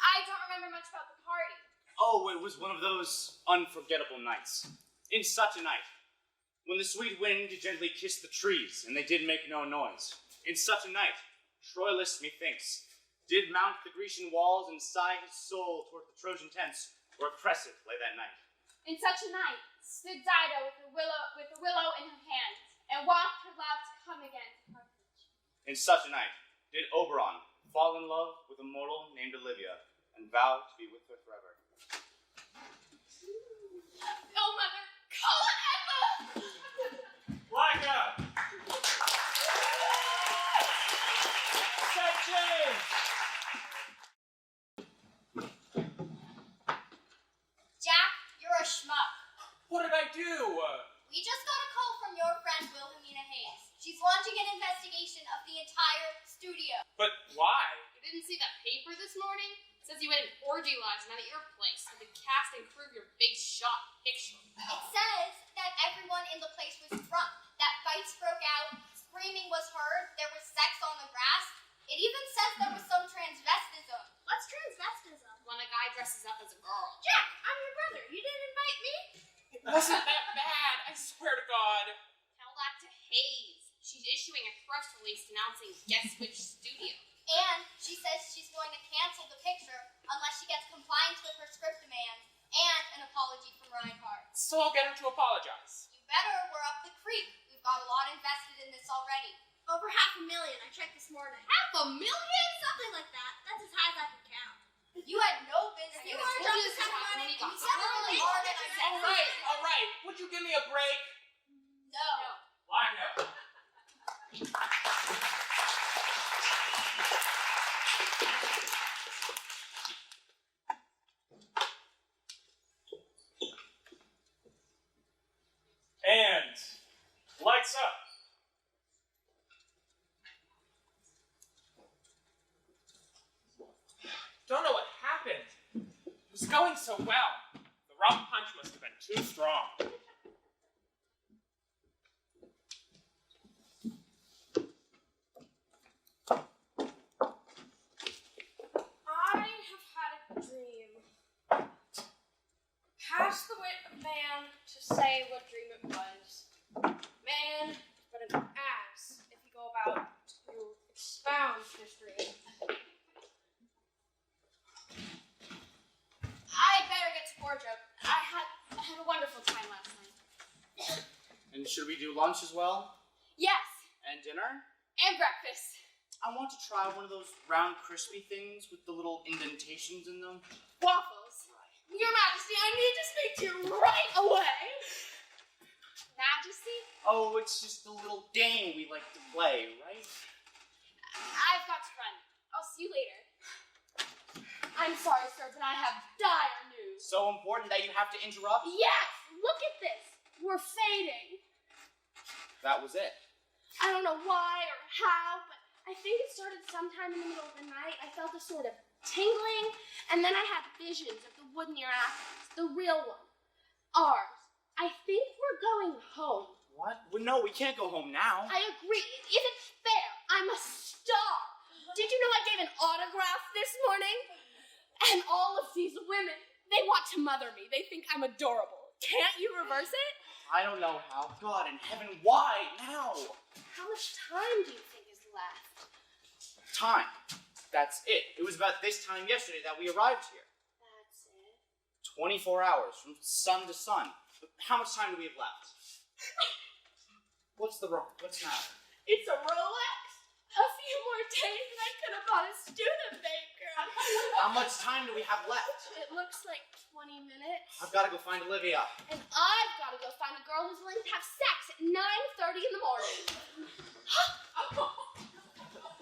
Speaker 6: I don't remember much about the party.
Speaker 7: Oh, it was one of those unforgettable nights. In such a night, when the sweet wind did gently kiss the trees, and they did make no noise. In such a night, Troilus, methinks, did mount the Grecian walls and sigh his soul toward the Trojan tents, where Cressid lay that night.
Speaker 6: In such a night stood Dido with the willow in her hand, and walked her love to come again to Carthage.
Speaker 7: In such a night, did Oberon fall in love with a mortal named Olivia, and vow to be with her forever.
Speaker 6: Oh, mother, call it Emma!
Speaker 5: Black up! Section!
Speaker 6: Jack, you're a schmuck.
Speaker 5: What did I do?
Speaker 6: We just got a call from your friend Wilhelmina Hayes. She's launching an investigation of the entire studio.
Speaker 5: But why?
Speaker 4: You didn't see that paper this morning? It says you had an orgy last night at your place with the cast and crew of your big shot picture.
Speaker 6: It says that everyone in the place was drunk, that fights broke out, screaming was heard, there was sex on the grass. It even says there was some transvestism.
Speaker 4: What's transvestism? When a guy dresses up as a issuing a press release denouncing Guess Which Studio.
Speaker 2: And she says she's going to cancel the picture unless she gets compliance with her script demands and an apology from Reinhardt.
Speaker 5: So I'll get her to apologize.
Speaker 2: You better, we're up the creek. We've got a lot invested in this already. Over $500,000, I checked this morning. $500,000? Something like that. That's as high as I can count. You had no business. You want to drop this kind of money? You said it really hard and I said
Speaker 5: All right. Would you give me a break?
Speaker 2: no.
Speaker 5: Why no?
Speaker 1: And lights up.
Speaker 5: Don't know what happened. It was going so well. The rum punch must have been too strong.
Speaker 8: I have had a dream. Pass the wit of man to say what dream it was. Man, but an ass if you go about to expound this dream.
Speaker 6: I better get to wardrobe. I had a wonderful time last night.
Speaker 7: And should we do lunch as well?
Speaker 6: Yes,
Speaker 7: And dinner?
Speaker 6: and breakfast.
Speaker 7: I want to try one of those round crispy things with the little indentations in them.
Speaker 6: Waffles. Your Majesty, I need to speak to you right away. Majesty?
Speaker 7: Oh, it's just the little game we like to play, right?
Speaker 6: I've got to run. I'll see you later. I'm sorry, sir, but I have dire news.
Speaker 7: So important that you have to interrupt?
Speaker 2: Yes, look at this. We're fading.
Speaker 7: That was it.
Speaker 2: I don't know why or how, but I think it started sometime in the middle of the night. I felt a sort of tingling, and then I had visions of the wood near Athens, the real one. Ours. I think we're going home.
Speaker 7: What? Well, no, we can't go home now.
Speaker 2: I agree. It isn't fair. I'm a star. Did you know I gave an autograph this morning? And all of these women, they want to mother me. They think I'm adorable. Can't you reverse it?
Speaker 7: I don't know how. God in heaven, why now?
Speaker 2: How much time do you think is left?
Speaker 7: Time. That's it. It was about this time yesterday that we arrived here.
Speaker 2: That's it.
Speaker 7: 24 hours from sun to sun. But how much time do we have left? What's the matter?
Speaker 2: It's a Rolex. A few more days and I could have bought a Studebaker.
Speaker 7: How much time do we have left?
Speaker 2: It looks like 20 minutes.
Speaker 7: I've got to go find Olivia.
Speaker 2: And I've got to go find a girl who's willing to have sex at 9:30 in the morning.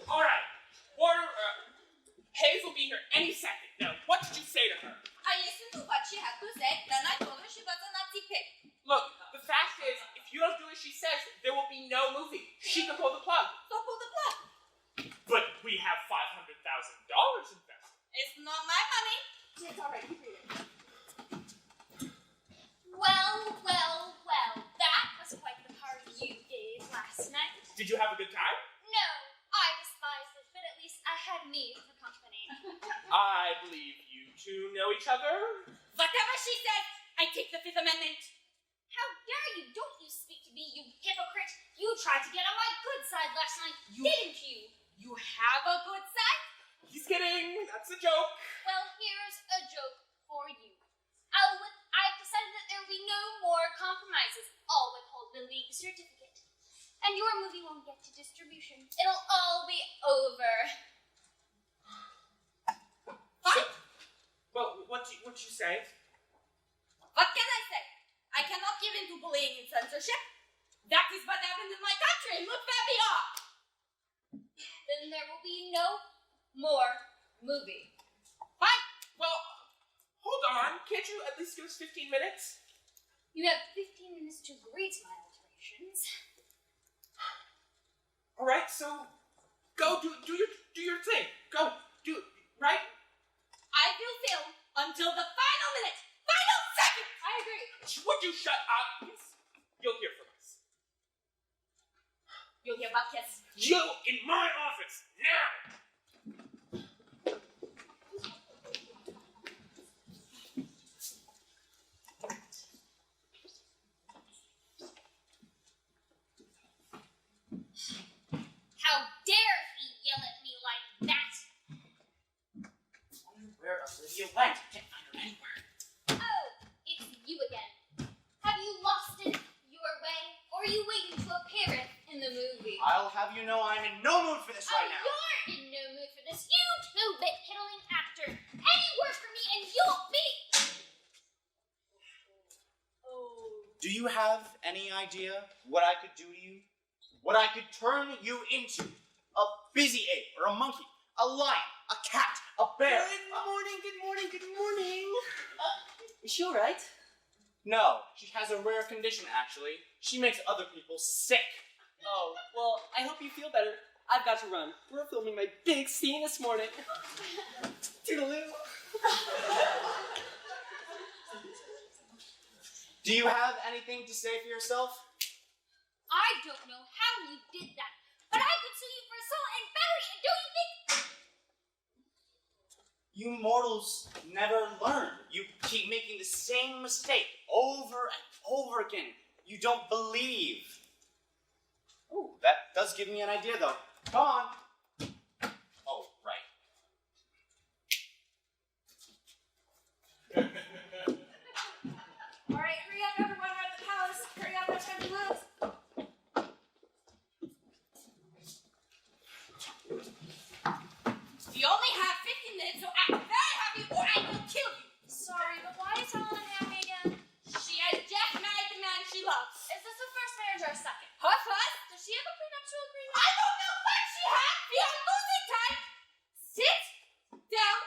Speaker 5: All right. Hayes will be here any second. Now, what did you say to her?
Speaker 4: I listened to what she had to say, then I told her she was a Nazi pig.
Speaker 5: Look, the fact is, if you don't do as she says, there will be no movie. She can pull the plug.
Speaker 4: So pull the plug.
Speaker 5: But we have $500,000 invested.
Speaker 4: It's not my money.
Speaker 2: It's all right. You read it.
Speaker 6: Well. That was quite the party you gave last night.
Speaker 5: Did you have a good time?
Speaker 6: No, I despised it, but at least I had me for company.
Speaker 5: I believe you two know each other.
Speaker 4: Whatever she said, I take the Fifth Amendment.
Speaker 6: How dare you? Don't you speak to me, you hypocrite. You tried to get on my good side last night, didn't you?
Speaker 4: You have a good side?
Speaker 5: He's kidding. That's a joke.
Speaker 6: Well, here's a joke for you. I've decided that there will be no more compromises. I'll withhold the league certificate. And your movie won't get to distribution. It'll all be over.
Speaker 4: Fine.
Speaker 5: Well, what'd you say?
Speaker 4: What can I say? I cannot give in to bullying and censorship. That is what happened in my country. Look where we are.
Speaker 6: Then there will be no more movie.
Speaker 4: Fine.
Speaker 5: Well, hold on. Can't you at least give us 15 minutes?
Speaker 6: You have 15 minutes to greet my alterations.
Speaker 5: All right, so go do your thing. Go do it, right?
Speaker 4: I will film until the final minute. Final second.
Speaker 6: I agree.
Speaker 5: Would you shut up? Yes. You'll hear from us.
Speaker 4: You'll hear about kiss.
Speaker 5: You in my office now.
Speaker 4: dare he yell at me like that?
Speaker 7: I wonder where Olivia went. I can't find her anywhere.
Speaker 4: Oh, it's you again. Have you lost it your way, or are you waiting to appear in the movie?
Speaker 7: I'll have you know I'm in no mood for this right now.
Speaker 4: You're in no mood for this. You two-bit piddling actor. Any word for me and you'll be...
Speaker 7: Do you have any idea what I could do to you? What I could turn you into? A busy ape or a monkey? A lion? A cat? A bear?
Speaker 9: Good morning. Is she alright?
Speaker 7: No, she has a rare condition actually. She makes other people sick.
Speaker 9: Oh, well, I hope you feel better. I've got to run. We're filming my big scene this morning. Toodaloo.
Speaker 7: Do you have anything to say for yourself?
Speaker 4: I don't know how you did that, but I could sue you for assault and battery, and don't you think...
Speaker 7: You mortals never learn. You keep making the same mistake over and over again. You don't believe. Ooh, that does give me an idea though. Come on. Oh, right.
Speaker 3: All right, hurry up, everyone. We're at the palace. Hurry up, no time to lose. You only have 15 minutes, so act very happy or I will kill you.
Speaker 6: Sorry, but why is Helen unhappy again?
Speaker 3: She has just married the man she loves.
Speaker 6: Is this her first marriage or a second?
Speaker 3: Her first?
Speaker 6: Does she have a prenuptial agreement?
Speaker 3: I don't know what she had. We are losing time. Sit down.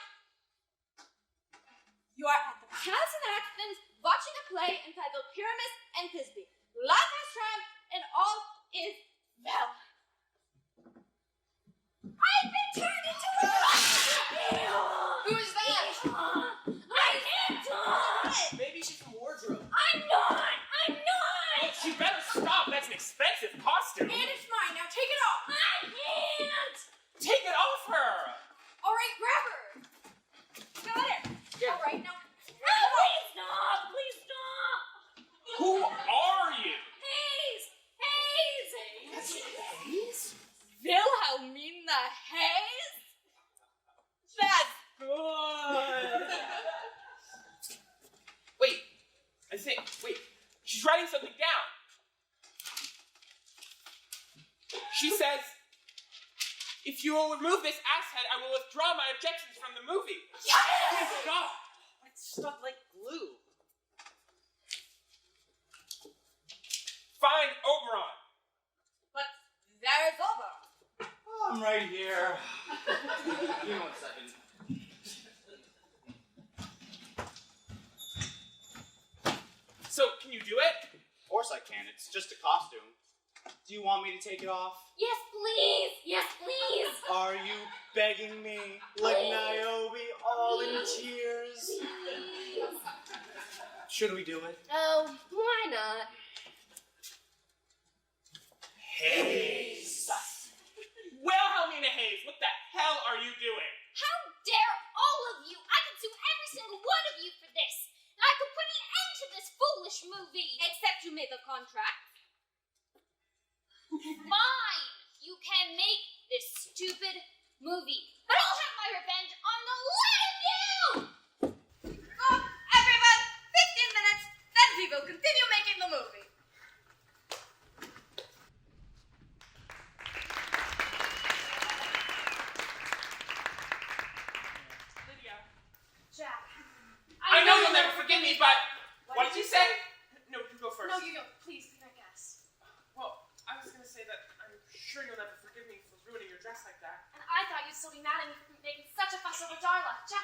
Speaker 3: You are at the palace in Athens watching a play entitled Pyramus and Thisbe. Love has triumphed and all is well. I've been turned into a
Speaker 6: Who's that?
Speaker 3: I can't talk.
Speaker 9: Maybe she's from wardrobe.
Speaker 3: I'm not.
Speaker 5: She better stop. That's an expensive costume.
Speaker 3: And it's mine. Now take it off. I can't.
Speaker 5: Take it off her.
Speaker 3: All right, grab her. Got it.
Speaker 5: Yeah.
Speaker 3: All right, now. No, please stop. Please stop.
Speaker 5: Who are you?
Speaker 3: Hayes. Hayes.
Speaker 9: Hayes?
Speaker 3: Wilhelmina Hayes. That's good.
Speaker 5: Wait. She's writing something down. She says, if you will remove this asshead, I will withdraw my objections from the movie.
Speaker 3: Yes!
Speaker 5: God.
Speaker 9: It's stuck like glue.
Speaker 5: Find Oberon.
Speaker 3: But there is over.
Speaker 7: Oh, I'm right here. Give me 1 second.
Speaker 5: So, can you do it?
Speaker 7: Of course I can. It's just a costume. Do you want me to take it off?
Speaker 4: Yes, please. Yes, please.
Speaker 7: Are you begging me like Niobe, all in tears? Should we do it?
Speaker 2: Oh, why not?
Speaker 5: Hayes. Wilhelmina Hayes, what the hell are you doing?
Speaker 4: How dare all of you? I could sue every single one of you for this. And I could put an end to this foolish movie. Except you made the contract. Fine. You can make this stupid movie. But I'll have my revenge on the lot of you!
Speaker 3: Oh, everyone, 15 minutes, then we will continue making the movie.
Speaker 5: Lydia.
Speaker 3: Jack.
Speaker 5: I know you'll never forgive me, but... What did you say? No, you go first.
Speaker 3: No, you go. Please, be my guest.
Speaker 5: Well, I was gonna say that I'm sure you'll never forgive me for ruining your dress like that.
Speaker 6: And I thought you'd still be mad at me for making such a fuss over Darla. Jack,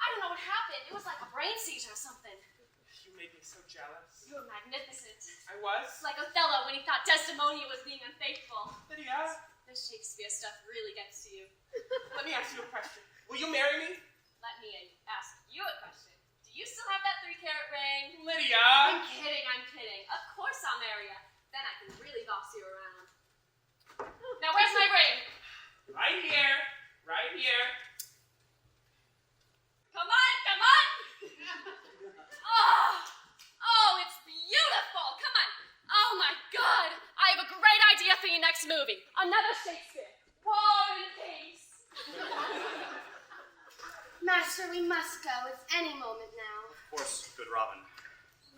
Speaker 6: I don't know what happened. It was like a brain seizure or something.
Speaker 5: You made me so jealous.
Speaker 6: You were magnificent.
Speaker 5: I was?
Speaker 6: Like Othello when he thought Desdemona was being unfaithful.
Speaker 5: Lydia,
Speaker 6: This Shakespeare stuff really gets to you.
Speaker 5: let me ask you a question. Will you marry me?
Speaker 6: Let me ask you a question. Do you still have that 3-carat ring?
Speaker 5: Lydia!
Speaker 6: I'm kidding. Of course I'll marry you. Then I can really boss you around. Now where's my ring?
Speaker 5: Right here. Right here.
Speaker 6: Come on! Oh, it's beautiful! Come on! Oh my God! I have a great idea for your next movie. Another Shakespeare.
Speaker 2: Master, we must go. It's any moment now.
Speaker 7: Of course, good Robin.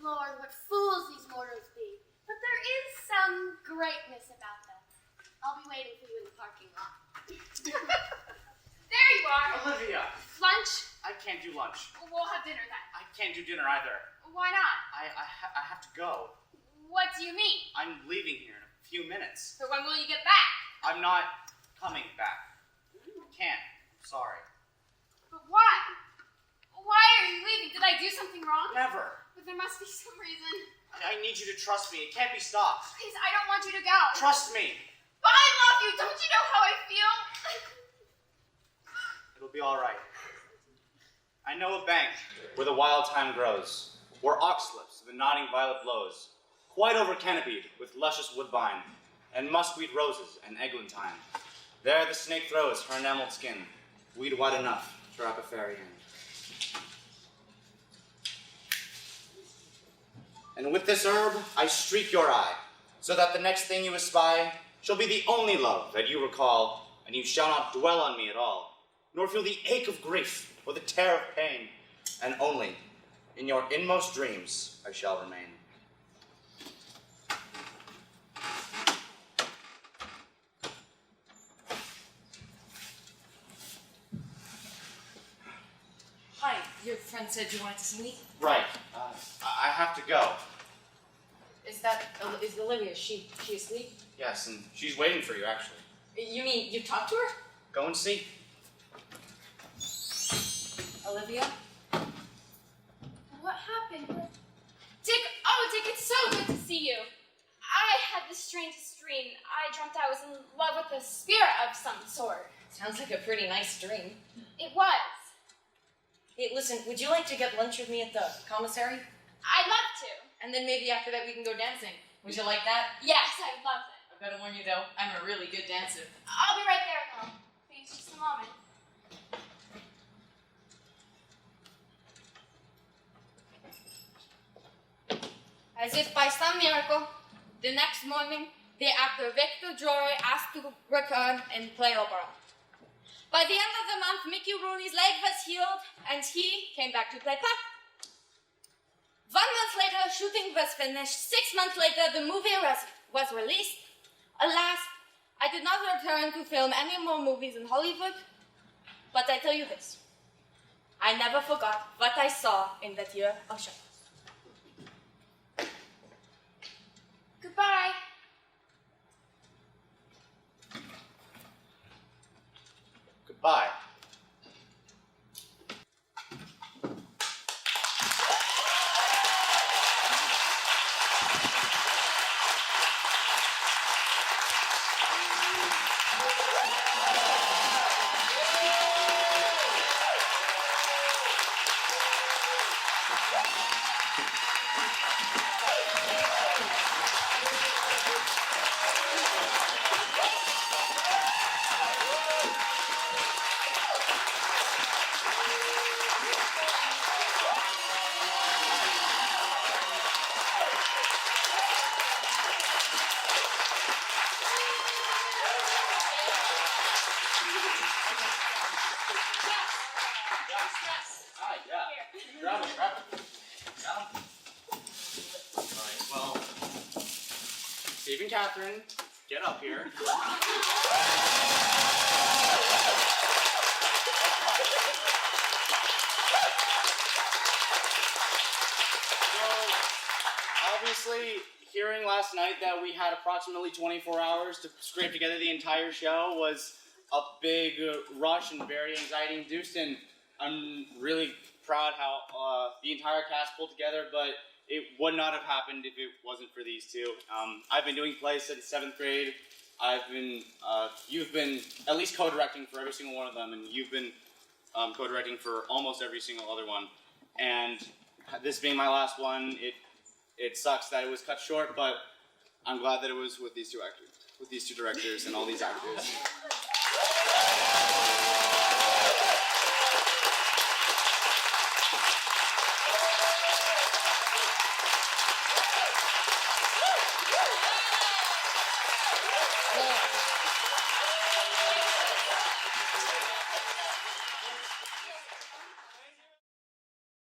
Speaker 2: Lord, what fools these mortals be. But there is some greatness about them. I'll be waiting for you in the parking lot.
Speaker 6: There you are.
Speaker 7: Olivia,
Speaker 6: Lunch?
Speaker 7: I can't do lunch.
Speaker 6: We'll have dinner then.
Speaker 7: I can't do dinner either.
Speaker 6: Why not?
Speaker 7: I have to go.
Speaker 6: What do you mean?
Speaker 7: I'm leaving here in a few minutes.
Speaker 6: So when will you get back?
Speaker 7: I'm not coming back. Can't. Sorry.
Speaker 6: But why? Why are you leaving? Did I do something wrong?
Speaker 7: Never.
Speaker 6: But there must be some reason.
Speaker 7: I need you to trust me. It can't be stopped.
Speaker 6: Please, I don't want you to go.
Speaker 7: Trust me.
Speaker 6: But I love you. Don't you know how I feel?
Speaker 7: It'll be all right. I know a bank where the wild thyme grows, where oxlips the nodding violet blows, quite over canopied with luscious woodbine, and muskweed roses and eglantine. There the snake throws her enameled skin, weed wide enough to wrap a fairy in. And with this herb I streak your eye, so that the next thing you espy shall be the only love that you recall, and you shall not dwell on me at all, nor feel the ache of grief or the tear of pain, and only in your inmost dreams I shall remain.
Speaker 8: Hi, your friend said you wanted to see me.
Speaker 7: Right. I have to go.
Speaker 8: Is Olivia? Is she asleep?
Speaker 7: Yes, and she's waiting for you, actually.
Speaker 8: You mean you talked to her?
Speaker 7: Go and see.
Speaker 8: Olivia?
Speaker 2: What happened?
Speaker 6: Dick, it's so good to see you. I had the strangest dream. I dreamt I was in love with a spirit of some sort.
Speaker 8: Sounds like a pretty nice dream.
Speaker 6: It was.
Speaker 8: Hey, listen, would you like to get lunch with me at the commissary?
Speaker 6: I'd love to.
Speaker 8: And then maybe after that we can go dancing. Would you like that?
Speaker 6: Yes, I'd love it.
Speaker 8: I've got to warn you though, I'm a really good dancer.
Speaker 6: I'll be right there, though. Please, just a moment. As if by some miracle, the next morning, the actor Victor Jory asked to return and play Oberon. By the end of the month, Mickey Rooney's leg was healed, and he came back to play Puck. 1 month later, shooting was finished. 6 months later, the movie was released. Alas, I did not return to film any more movies in Hollywood, but I tell you this. I never forgot what I saw in that year of show. Goodbye.
Speaker 7: Goodbye. Grab it. Alright, well, Steve and Katherine, get up here. Obviously, hearing last night that we had approximately 24 hours to scrape together the entire show was a big rush and very anxiety-induced, and I'm really proud how the entire cast pulled together, but it would not have happened if it wasn't for these two. I've been doing plays since 7th grade. You've been at least co-directing for every single one of them, and you've been co-directing for almost every single other one. And this being my last one, it sucks that it was cut short, but I'm glad that it was with these two actors, with these two directors and all these actors.